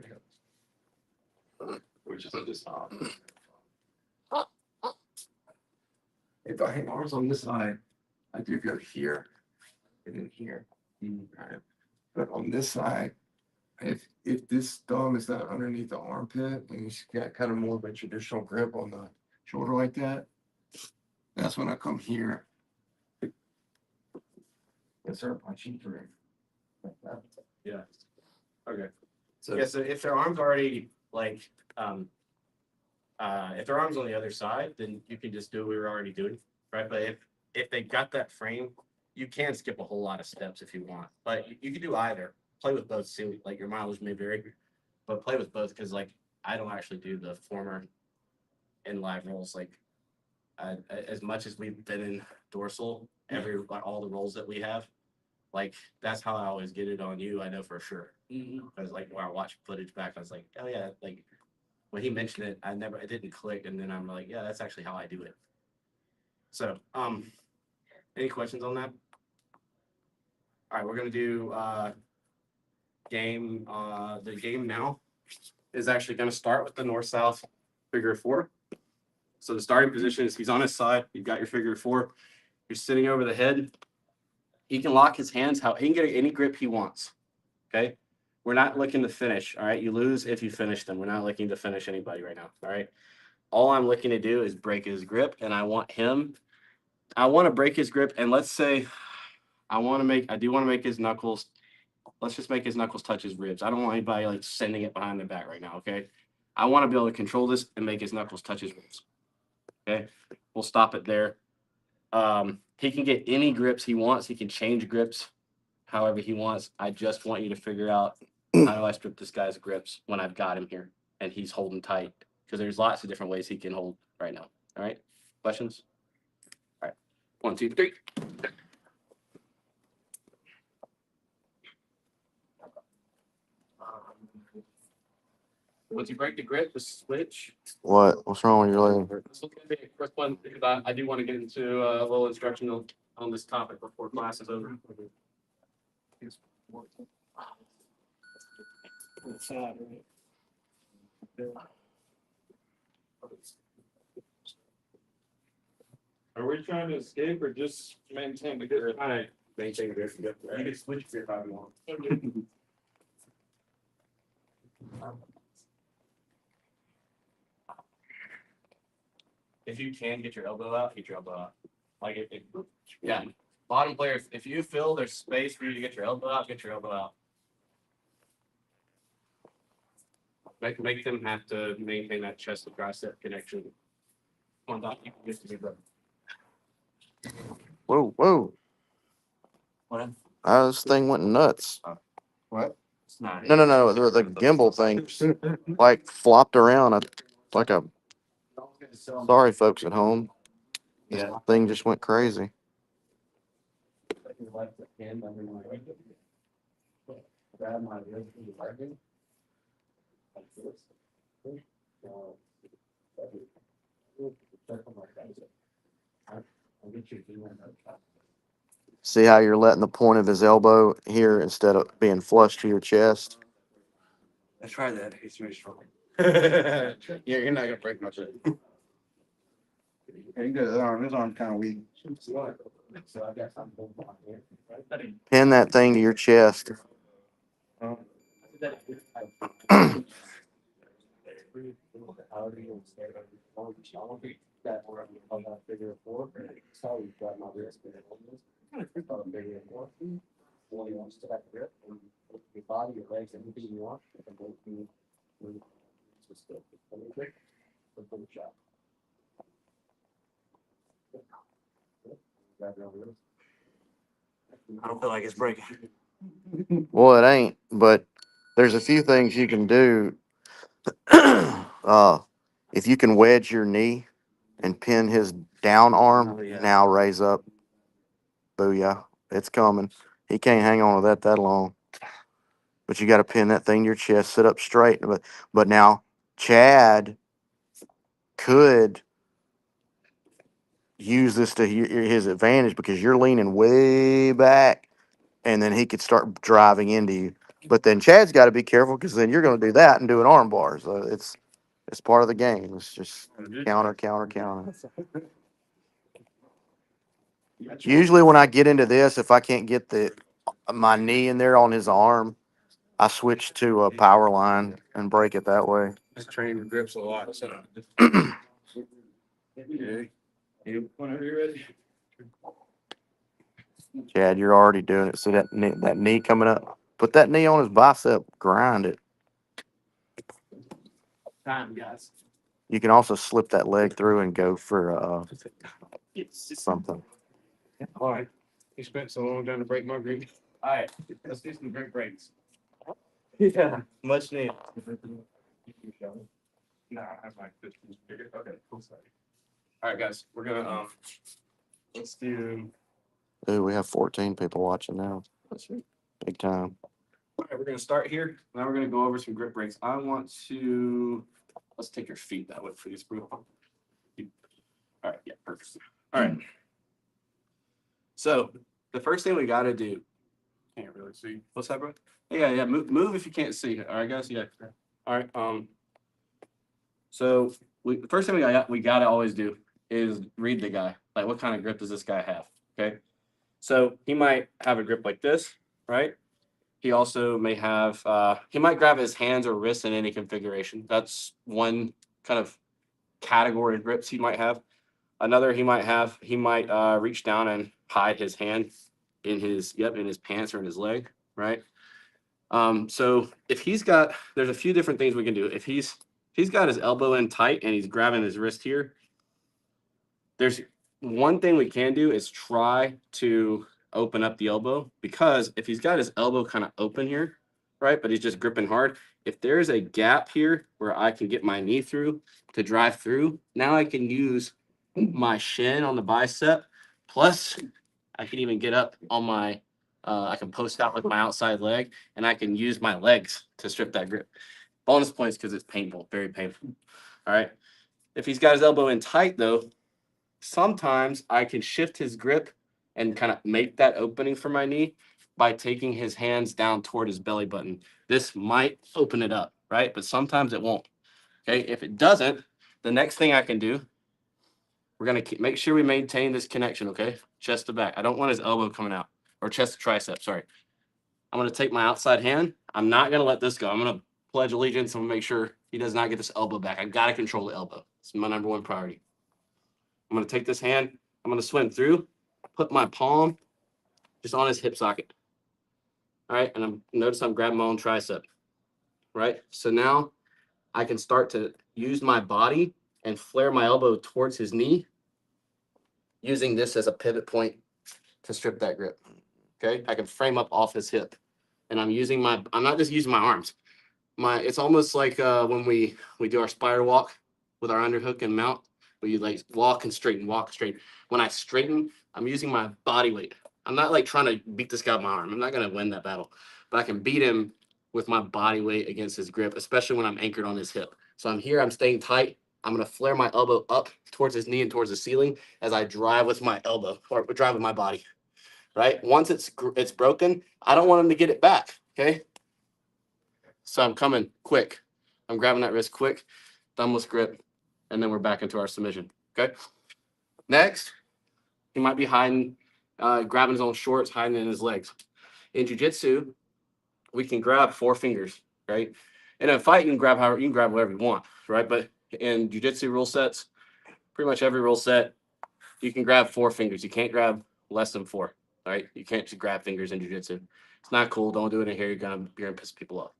Speaker 3: which is this option. If I hang arms on this side, I do go here and then here. Right. But on this side, if this thumb is not underneath the armpit and you got kind of more of a traditional grip on the shoulder like that, that's when I come here. Insert my cheek through. Like that.
Speaker 2: Yeah. Okay. So if their arm's already like if their arm's on the other side, then you can just do what we were already doing, right? But if they got that frame, you can skip a whole lot of steps if you want. But you can do either. Play with both. See, like your mileage may vary, but play with both, because like I don't actually do the former in live roles. Like as much as we've been in dorsal, all the roles that we have, like that's how I always get it on you. I know for sure, because like when I watch footage back, I was like, oh yeah, like when he mentioned it, it didn't click, and then I'm like, yeah, that's actually how I do it. So, any questions on that? All right, we're gonna do game. The game now is actually gonna start with the north-south figure 4. So the starting position is he's on his side. You've got your figure 4. You're sitting over the head. He can lock his hands. He can get any grip he wants. Okay. We're not looking to finish. All right. You lose if you finish them. We're not looking to finish anybody right now. All right. All I'm looking to do is break his grip, and I want to break his grip. And let's say I do want to make his knuckles. Let's just make his knuckles touch his ribs. I don't want anybody like sending it behind the back right now. Okay. I want to be able to control this and make his knuckles touch his ribs. Okay. We'll stop it there. He can get any grips he wants. He can change grips however he wants. I just want you to figure out how do I strip this guy's grips when I've got him here and he's holding tight, because there's lots of different ways he can hold right now. All right. Questions? All right. 1, 2, 3. Once you break the grip, the switch.
Speaker 7: What's wrong with your leg?
Speaker 2: This is going to be a quick one, because I do want to get into a little instructional on this topic before class is over.
Speaker 3: Are we trying to escape or just maintain the grip?
Speaker 2: Trying to maintain grip. You can switch grip if you want. If you can get your elbow out, get your elbow out. Like if yeah, bottom players, if you feel there's space for you to get your elbow out, get your elbow out. Make them have to maintain that chest to tricep connection. Come on, Doc, you can get to me, brother.
Speaker 7: Whoa, whoa.
Speaker 2: What?
Speaker 7: This thing went nuts.
Speaker 4: What?
Speaker 2: It's not.
Speaker 7: No. The gimbal thing like flopped around like a. Sorry, folks at home. This thing just went crazy. See how you're letting the point of his elbow here instead of being flush to your chest?
Speaker 2: Let's try that. It's very strong. Yeah, you're not gonna break much of it.
Speaker 4: His arm kind of weak.
Speaker 7: Pin that thing to your chest.
Speaker 2: I don't feel like it's breaking.
Speaker 7: Well, it ain't, but there's a few things you can do. If you can wedge your knee and pin his down arm, now raise up. Booyah. It's coming. He can't hang on to that long. But you got to pin that thing to your chest, sit up straight. But now Chad could use this to his advantage because you're leaning way back, and then he could start driving into you. But then Chad's got to be careful because then you're going to do that and do an arm bar. So it's part of the game. It's just counter. Usually when I get into this, if I can't get my knee in there on his arm, I switch to a power line and break it that way.
Speaker 2: Just train your grips a lot. So.
Speaker 3: Whenever you're ready.
Speaker 7: Chad, you're already doing it. See that knee coming up? Put that knee on his bicep. Grind it.
Speaker 2: Time, guys.
Speaker 7: You can also slip that leg through and go for something.
Speaker 2: All right. You spent so long trying to break my grip. All right. Let's do some grip breaks. Yeah. Much needed.
Speaker 3: No, I have like 15 bigger. Okay, cool. Sorry.
Speaker 2: All right, guys. We're gonna let's do.
Speaker 7: Ooh, we have 14 people watching now. Big time.
Speaker 2: All right, we're gonna start here. Now we're gonna go over some grip breaks. I want to. Let's take your feet that way, please, bro. All right. Yeah. Perfect. All right. So the first thing we gotta do.
Speaker 3: Can't really see.
Speaker 2: What's that, bro? Yeah. Move if you can't see. All right, guys. Yeah. All right. So the first thing we gotta always do is read the guy. Like, what kind of grip does this guy have? Okay. So he might have a grip like this, right? He also may have. He might grab his hands or wrists in any configuration. That's one kind of category of grips he might have. Another he might reach down and hide his hand in his pants or in his leg, right? So if there's a few different things we can do. If he's got his elbow in tight and he's grabbing his wrist here, there's one thing we can do is try to open up the elbow, because if he's got his elbow kind of open here, right, but he's just gripping hard, if there's a gap here where I can get my knee through to drive through, now I can use my shin on the bicep, plus I can even get up on my I can post out with my outside leg, and I can use my legs to strip that grip. Bonus points because it's painful, very painful. All right. If he's got his elbow in tight, though, sometimes I can shift his grip and kind of make that opening for my knee by taking his hands down toward his belly button. This might open it up, right? But sometimes it won't.
Speaker 5: Okay, if it doesn't, the next thing I can do, we're gonna make sure we maintain this connection. Okay, chest to back. I don't want his elbow coming out, or chest to tricep. Sorry. I'm gonna take my outside hand. I'm not gonna let this go. I'm gonna pledge allegiance. I'm gonna make sure he does not get this elbow back. I gotta control the elbow. It's my number one priority. I'm gonna take this hand. I'm gonna swim through, put my palm just on his hip socket. All right, and notice I'm grabbing my own tricep. Right. So now I can start to use my body and flare my elbow towards his knee, using this as a pivot point to strip that grip. Okay, I can frame up off his hip, and I'm not just using my arms. It's almost like when we do our spider walk with our underhook and mount, where you like walk and straighten. When I straighten, I'm using my body weight. I'm not like trying to beat this guy with my arm. I'm not gonna win that battle, but I can beat him with my body weight against his grip, especially when I'm anchored on his hip. So I'm here, I'm staying tight. I'm gonna flare my elbow up towards his knee and towards the ceiling as I drive with my elbow or drive with my body. Right? Once it's broken, I don't want him to get it back. Okay. So I'm coming quick. I'm grabbing that wrist quick, thumbless grip, and then we're back into our submission. Okay. Next, he might be hiding, grabbing his own shorts, hiding in his legs. In jiu-jitsu, we can grab 4 fingers, right? In a fight, you can grab whatever you want, right? But in jiu-jitsu rule sets, pretty much every rule set, you can grab 4 fingers. You can't grab less than 4, right? You can't just grab fingers in jiu-jitsu. It's not cool. Don't do it in here. You're gonna piss people off.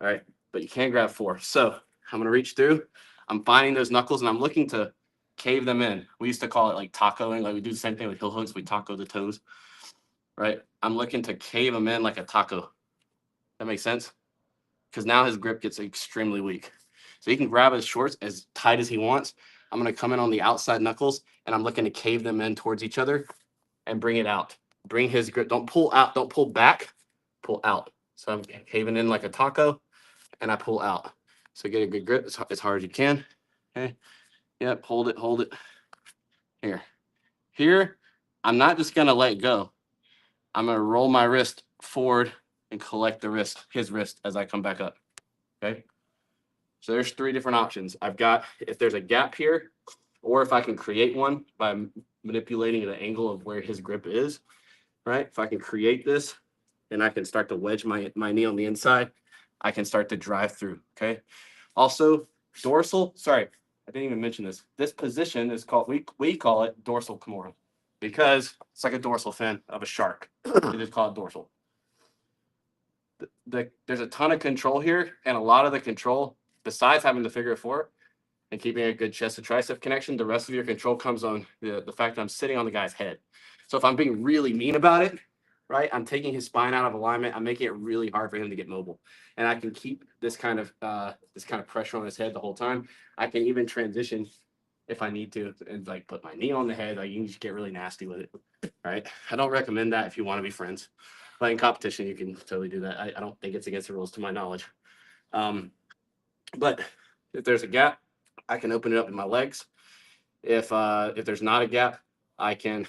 Speaker 5: All right, but you can grab 4. So I'm gonna reach through. I'm finding those knuckles and I'm looking to cave them in. We used to call it like tacoing. Like we do the same thing with heel hooks. We taco the toes, right? I'm looking to cave them in like a taco. That makes sense? Because now his grip gets extremely weak. So he can grab his shorts as tight as he wants. I'm gonna come in on the outside knuckles and I'm looking to cave them in towards each other and bring it out. Bring his grip. Don't pull out. Don't pull back. Pull out. So I'm caving in like a taco. And I pull out. So get a good grip as hard as you can. Okay. Yep. Hold it. Here, I'm not just gonna let go. I'm gonna roll my wrist forward and collect his wrist as I come back up. Okay. So there's 3 different options. I've got, if there's a gap here, or if I can create one by manipulating the angle of where his grip is, right? If I can create this, then I can start to wedge my knee on the inside. I can start to drive through, okay? Also, dorsal, sorry, I didn't even mention this. This position is called, we call it dorsal Kimura because it's like a dorsal fin of a shark. They just call it dorsal. There's a ton of control here, and a lot of the control, besides having the figure 4 and keeping a good chest to tricep connection, the rest of your control comes on the fact that I'm sitting on the guy's head. So if I'm being really mean about it, right, I'm taking his spine out of alignment. I'm making it really hard for him to get mobile, and I can keep this kind of pressure on his head the whole time. I can even transition if I need to, and like put my knee on the head. Like you can just get really nasty with it, right? I don't recommend that if you want to be friends, but in competition you can totally do that. I don't think it's against the rules to my knowledge. But if there's a gap, I can open it up in my legs. If there's not a gap, I can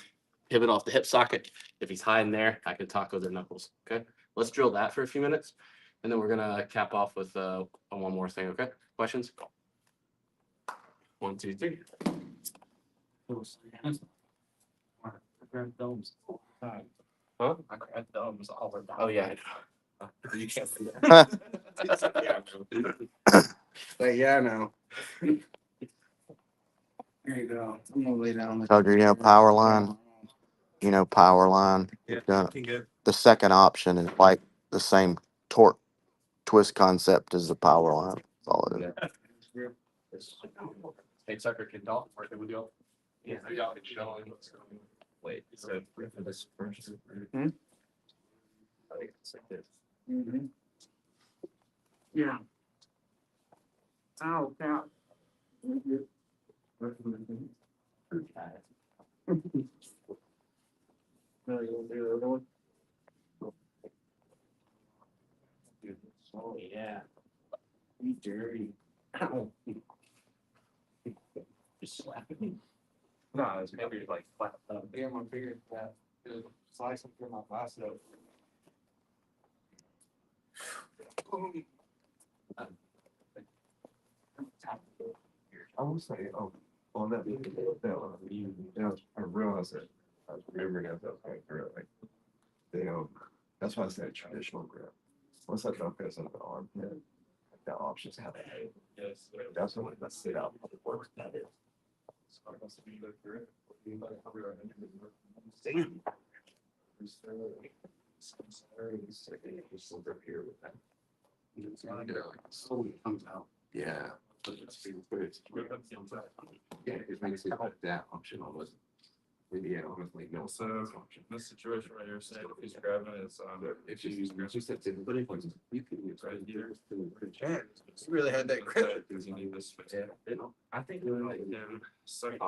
Speaker 5: pivot off the hip socket. If he's hiding there, I can taco their knuckles. Okay, let's drill that for a few minutes, and then we're gonna cap off with one more thing. Okay, questions? 1, 2, 3.
Speaker 1: I grab thumbs all the time.
Speaker 5: Huh?
Speaker 1: I grab thumbs all the time.
Speaker 5: Oh yeah.
Speaker 1: You can't see that.
Speaker 4: But yeah, no. Here you go. I'm gonna lay down.
Speaker 7: Tugger, you know power line? You know power line?
Speaker 1: Yeah,
Speaker 7: Yeah.
Speaker 1: good.
Speaker 7: The second option is like the same torque twist concept as the power line. That's all it is.
Speaker 5: Hey, sucker, can talk working with y'all.
Speaker 1: Yeah, y'all can show him what's going on.
Speaker 5: Wait, so for this first.
Speaker 4: Hmm?
Speaker 5: I think it's like this.
Speaker 4: Mm-hmm. Yeah. Oh, God.
Speaker 5: Oh yeah.
Speaker 4: You dirty.
Speaker 5: Ow. Just slapping me.
Speaker 1: No, it's maybe like flat. Yeah, my finger flat. Slice them through my bicep.
Speaker 3: I will say, on that I realized that I was remembering as I was going through it, like, they, that's why I said traditional grip. Once I drop this on the armpit, like, the options have it.
Speaker 1: Yes.
Speaker 3: That's when I sit out the work that is. Here with that.
Speaker 4: Slowly comes out.
Speaker 3: Yeah. Yeah, it makes it that option almost. Yeah, honestly, no.
Speaker 1: So this situation right here, saying if he's grabbing is
Speaker 3: If you just said to put it, you can use
Speaker 1: right here.
Speaker 4: You really had that grip.
Speaker 1: Because you need this space.
Speaker 3: I think
Speaker 1: Like him, suck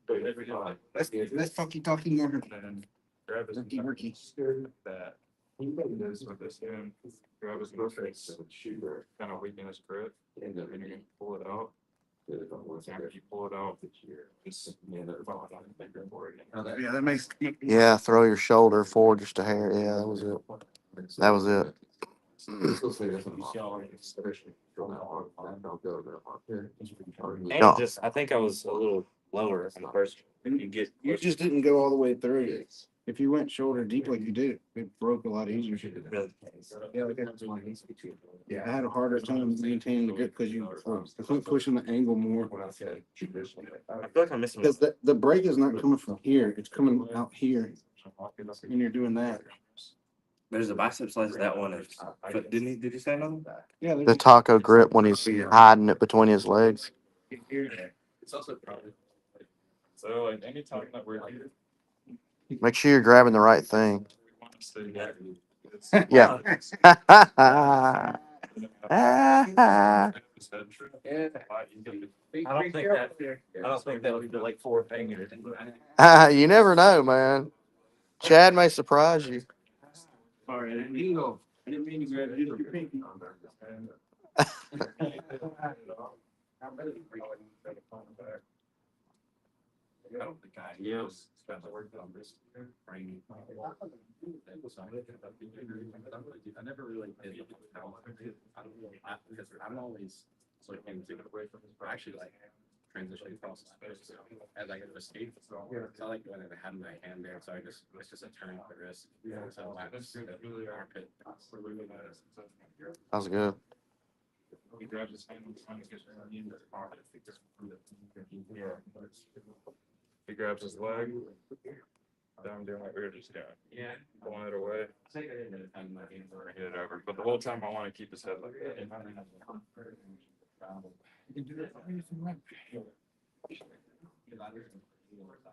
Speaker 4: Let's talking more.
Speaker 1: and then grab his
Speaker 4: Worky.
Speaker 1: that. He does with this hand. Grab his face,
Speaker 3: shooter.
Speaker 1: kind of weaken his grip,
Speaker 3: And
Speaker 1: and you're gonna pull it out. After you pull it out, just
Speaker 4: Yeah, that makes.
Speaker 7: Yeah, throw your shoulder forward just a hair. Yeah, that was it. That was it.
Speaker 2: And just, I think I was a little lower in the first. You get.
Speaker 4: You just didn't go all the way through. If you went shoulder deep like you did, it broke a lot easier.
Speaker 2: Really.
Speaker 4: Yeah, I had a harder time maintaining the grip because you I kept pushing the angle more.
Speaker 2: I feel like I'm missing.
Speaker 4: Because the break is not coming from here, it's coming out here. When you're doing that.
Speaker 2: There's a bicep slice, that one. But did he say another?
Speaker 4: Yeah.
Speaker 7: The taco grip when he's hiding it between his legs.
Speaker 1: It's also probably. So like anytime that we're here.
Speaker 7: Make sure you're grabbing the right thing.
Speaker 1: We want to stay back.
Speaker 7: Yeah.
Speaker 2: I don't think that would be like 4 fingers.
Speaker 7: You never know, man. Chad may surprise you.
Speaker 4: Sorry, I didn't mean to grab you.
Speaker 1: I don't think I spent the work on this training. I never really did. I don't really laugh because I'm always sort of getting away from this, but actually like transitioning across the space as I get to escape. So I like when I have my hand there, so it's just a turn off the wrist. So that's really armpit.
Speaker 7: That was good.
Speaker 1: He grabs his hand and trying to get in the arm. Yeah. He grabs his leg. I'm doing what we were just doing. Yeah. Pulling it away. Hit it over. But the whole time I want to keep his head like that.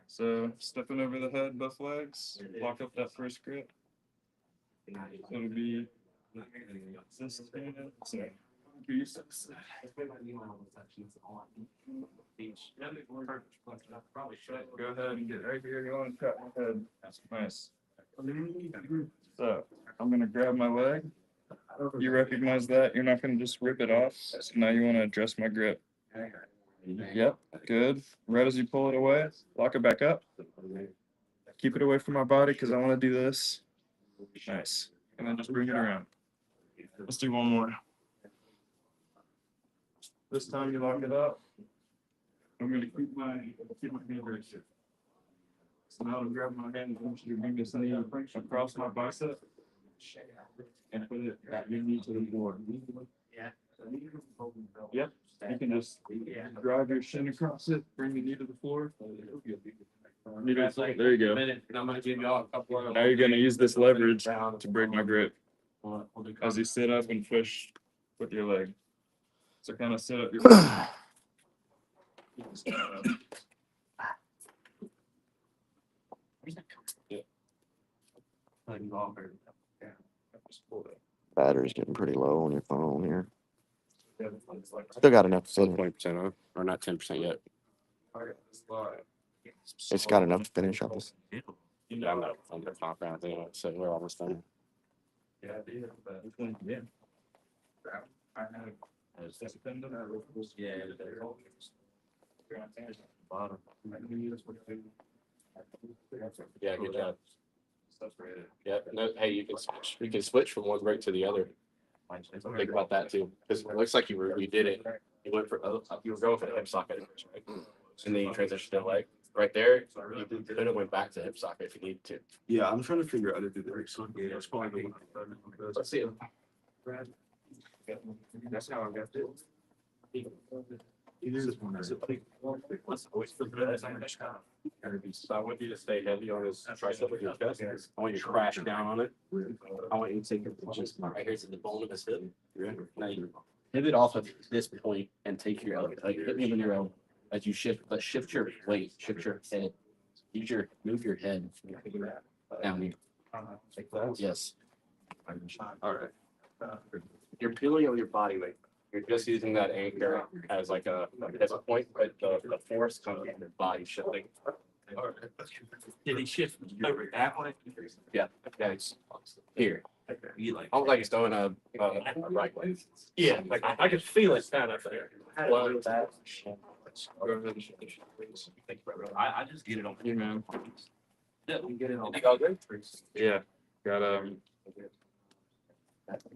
Speaker 1: So stepping over the head, both legs, lock up that first grip. It'll be this sorry. Go ahead and get right here. You want to cut my head. Nice. So I'm gonna grab my leg. You recognize that. You're not gonna just rip it off. So now you want to adjust my grip. Yep, good. Right as you pull it away, lock it back up. Keep it away from my body because I want to do this. Nice. And then just bring it around. Let's do one more. This time you lock it up. I'm gonna keep my hand very stiff. So now I'll grab my hand and I want you to bring this knee across my bicep and put it at your knee to the floor. Yep. You can just drive your shin across it, bring the knee to the floor. There you go. Now you're gonna use this leverage to break my grip as you sit up and push with your leg. So kind of sit up your leg.
Speaker 7: Battery's getting pretty low on your phone here. Still got enough to finish.
Speaker 2: 20% off, or not 10% yet.
Speaker 7: It's got enough to finish on this.
Speaker 2: Yeah, I'm not on the top round there, so we're almost done.
Speaker 1: Yeah. I had.
Speaker 2: Yeah, good job. Yeah, no, hey, you can switch. You can switch from one break to the other. Think about that too, because it looks like you did it you went for you were going for the hip socket, right? And then you transitioned to the leg. Right there, you could have went back to hip socket if you needed to.
Speaker 4: Yeah, I'm trying to figure out how to do the next one. Yeah, it's probably.
Speaker 2: Let's see.
Speaker 3: That's how I got it.
Speaker 2: So I want you to stay heavy on his tricep with your chest. I want you to crash down on it. I want you to take it just right here to the bone of his hip. Now you pivot off of this point and take your elbow. Like hit me with your elbow as you shift, but shift your weight, shift your head. Move your head down here. Like that. Yes. All right. You're peeling of your body weight. You're just using that anchor as like a point, but the force comes from your body shifting.
Speaker 3: Did he shift over that way?
Speaker 2: Yeah, it's here. Almost like he's throwing a right way.
Speaker 3: Yeah, like I could feel it kind of there.
Speaker 2: Well,
Speaker 3: I just get it on you, man. Yeah, we get it on.
Speaker 2: you go good?
Speaker 3: Yeah, got I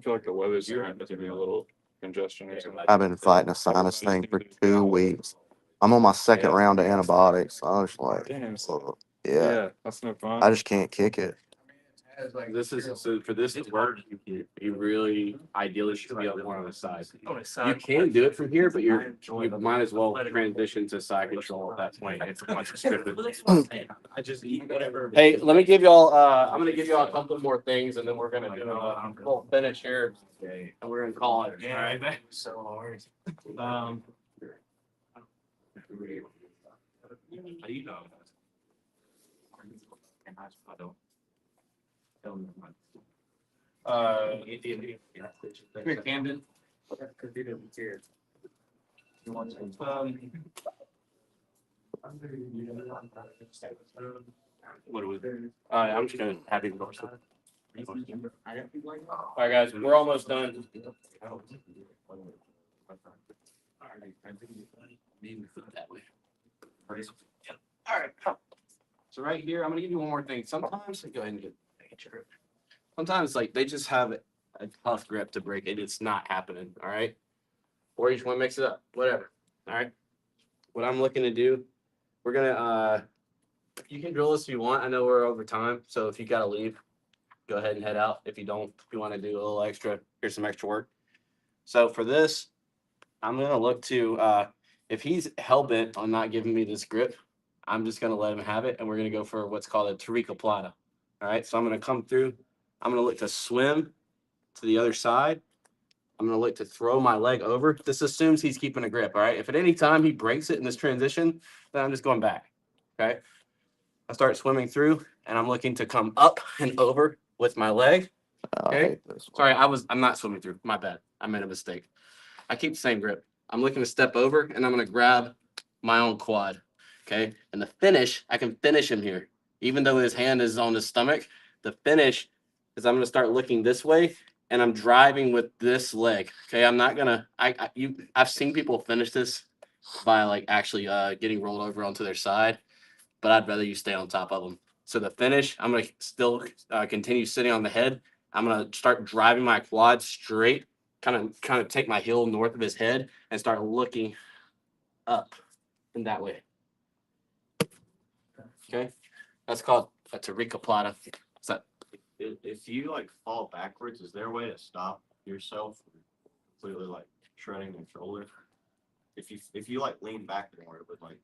Speaker 3: feel like the weather's starting to be a little congestion or something.
Speaker 6: I've been fighting a sinus thing for 2 weeks. I'm on my second round of antibiotics. I was like,
Speaker 3: Damn.
Speaker 6: yeah,
Speaker 3: Yeah, that's no fun.
Speaker 6: I just can't kick it.
Speaker 2: This is so for this to work, you really ideally should be on one of the sides. You can do it from here, but you might as well transition to side control at that point. It's much scripted.
Speaker 3: I just eat whatever.
Speaker 2: Hey, let me give y'all. I'm gonna give y'all a couple more things, and then we're gonna do a full finish here, and we're gonna call it.
Speaker 3: Yeah, right. So hard. You know. I don't.
Speaker 2: Come here, Camden. What do we do? I'm just gonna have you Dorsal. All right, guys, we're almost done. That way. All right. So right here, I'm gonna give you one more thing. Sometimes, go ahead and get your grip. Sometimes, like they just have a tough grip to break it. It's not happening. All right. Or you just want to mix it up. Whatever. All right. What I'm looking to do, we're gonna. You can drill this if you want. I know we're over time, so if you gotta leave, go ahead and head out. If you don't, if you want to do a little extra, here's some extra work. So for this, I'm gonna look to if he's hell bent on not giving me this grip, I'm just gonna let him have it, and we're gonna go for what's called a Tariqa Plata. All right, so I'm gonna come through. I'm gonna look to swim to the other side. I'm gonna look to throw my leg over. This assumes he's keeping a grip. All right, if at any time he breaks it in this transition, then I'm just going back. Okay, I start swimming through, and I'm looking to come up and over with my leg.
Speaker 6: I
Speaker 2: Okay.
Speaker 6: hate this one.
Speaker 2: Sorry, I'm not swimming through. My bad. I made a mistake. I keep the same grip. I'm looking to step over, and I'm gonna grab my own quad. Okay, and the finish, I can finish him here, even though his hand is on his stomach. The finish is I'm gonna start looking this way, and I'm driving with this leg. Okay, I'm not gonna. I've seen people finish this by like actually getting rolled over onto their side, but I'd rather you stay on top of them. So the finish, I'm gonna still continue sitting on the head. I'm gonna start driving my quad straight, kind of take my heel north of his head and start looking up in that way. Okay, that's called a Tariqa Plata. So
Speaker 9: If you like fall backwards, is there a way to stop yourself from completely like shredding your shoulder? If you like lean back more, it would like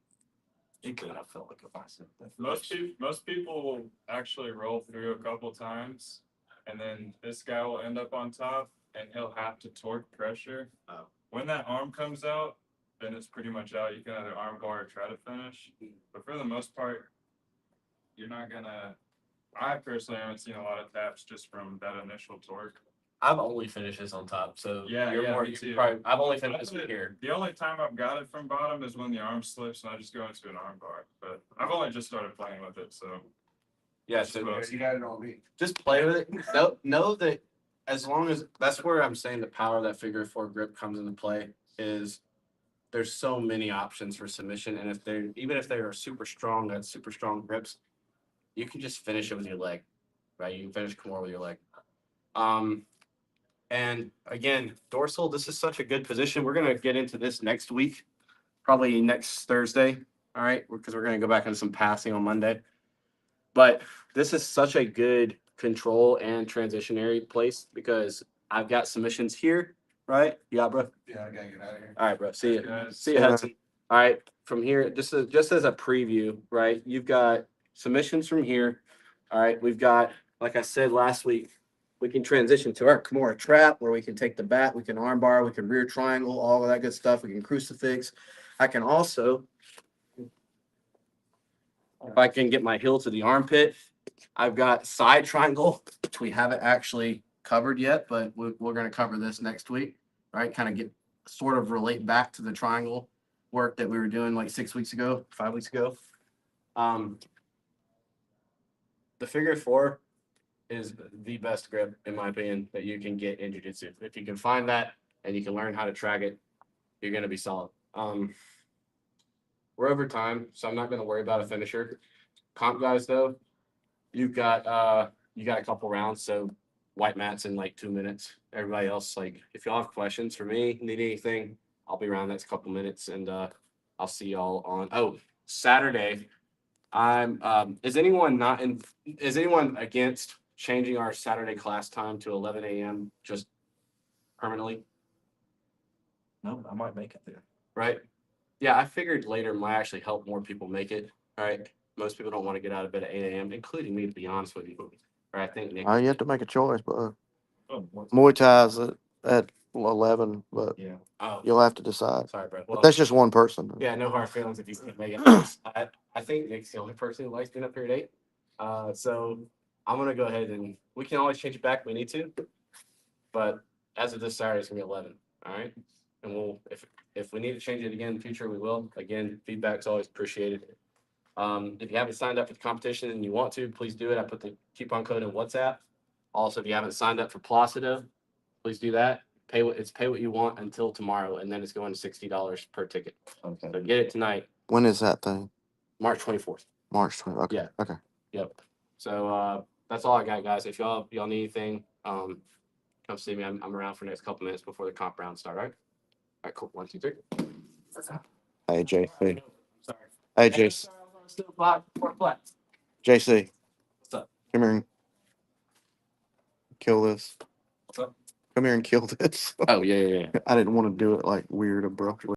Speaker 2: it kind of felt like a bicep.
Speaker 3: Most people will actually roll through a couple times, and then this guy will end up on top, and he'll have to torque pressure.
Speaker 9: Oh.
Speaker 3: When that arm comes out, then it's pretty much out. You can either arm bar or try to finish, but for the most part, you're not gonna. I personally haven't seen a lot of taps just from that initial torque.
Speaker 2: I've only finished this on top, so
Speaker 3: Yeah,
Speaker 2: you're
Speaker 3: yeah,
Speaker 2: more.
Speaker 3: me
Speaker 2: You
Speaker 3: too.
Speaker 2: probably, I've only finished this from here.
Speaker 3: The only time I've got it from bottom is when the arm slips and I just go into an arm bar. But I've only just started playing with it, so
Speaker 2: Yeah, so
Speaker 4: You got it on me.
Speaker 2: just play with it. Know that as long as that's where I'm saying the power of that figure four grip comes into play is there's so many options for submission, and even if they are super strong, got super strong grips, you can just finish it with your leg, right? You can finish Kimura with your leg.
Speaker 5: And again, dorsal, this is such a good position. We're going to get into this next week, probably next Thursday. All right. Because we're going to go back into some passing on Monday. But this is such a good control and transitionary place because I've got submissions here. Right. Yeah, bro.
Speaker 3: Yeah, I gotta get out of here.
Speaker 5: All right, bro. See you.
Speaker 3: Guys.
Speaker 5: See you, Hudson. All right. From here, just as a preview, right? You've got submissions from here. All right. We've got, like I said last week, we can transition to our Kimura trap where we can take the bat, we can armbar, we can rear triangle, all of that good stuff. We can crucifix. I can also, if I can get my heel to the armpit, I've got side triangle, which we haven't actually covered yet, but we're going to cover this next week, right? Kind of get sort of relate back to the triangle work that we were doing like 6 weeks ago, 5 weeks ago. The figure four is the best grip, in my opinion, that you can get in jiu-jitsu. If you can find that and you can learn how to track it, you're going to be solid. We're over time, so I'm not going to worry about a finisher. Comp guys, though, you got a couple rounds, so white mats in like 2 minutes. Everybody else, like, if y'all have questions for me, need anything, I'll be around next couple minutes, and I'll see y'all on Saturday. Is anyone against changing our Saturday class time to 11 a.m. just permanently?
Speaker 9: No, I might make it there.
Speaker 5: Right? Yeah, I figured later might actually help more people make it. All right. Most people don't want to get out of bed at 8 a.m., including me, to be honest with you. Or I think Nick.
Speaker 7: You have to make a choice, but
Speaker 9: Oh,
Speaker 7: Muay Thai's at 11, but
Speaker 9: yeah.
Speaker 5: Oh,
Speaker 7: you'll have to decide.
Speaker 5: sorry, bro.
Speaker 7: But
Speaker 5: Well,
Speaker 7: that's just one person.
Speaker 5: yeah, no hard feelings if you can't make it. I think Nick's the only person who likes being up here at 8. So I'm gonna go ahead and we can always change it back if we need to. But as of this Saturday, it's gonna be 11. All right. And we'll if we need to change it again in the future, we will. Again, feedback's always appreciated. If you haven't signed up for the competition and you want to, please do it. I put the coupon code in WhatsApp. Also, if you haven't signed up for Placido, please do that. Pay what you want until tomorrow, and then it's going to $60 per ticket.
Speaker 7: Okay.
Speaker 5: So get it tonight,
Speaker 7: When is that thing?
Speaker 5: March 24th.
Speaker 7: March 20th. Okay.
Speaker 5: Yeah.
Speaker 7: Okay.
Speaker 5: Yep. So that's all I got, guys. If y'all need anything, come see me. I'm around for the next couple minutes before the comp round start. All right. All right. Cool. 1, 2, 3.
Speaker 7: Hey, JC.
Speaker 5: Sorry.
Speaker 7: Hey, JC.
Speaker 5: Still block for flat.
Speaker 7: JC.
Speaker 5: What's up?
Speaker 7: Come here and kill this.
Speaker 5: What's up?
Speaker 7: Come here and kill this.
Speaker 5: Oh yeah.
Speaker 7: I didn't want to do it like weird abruptly.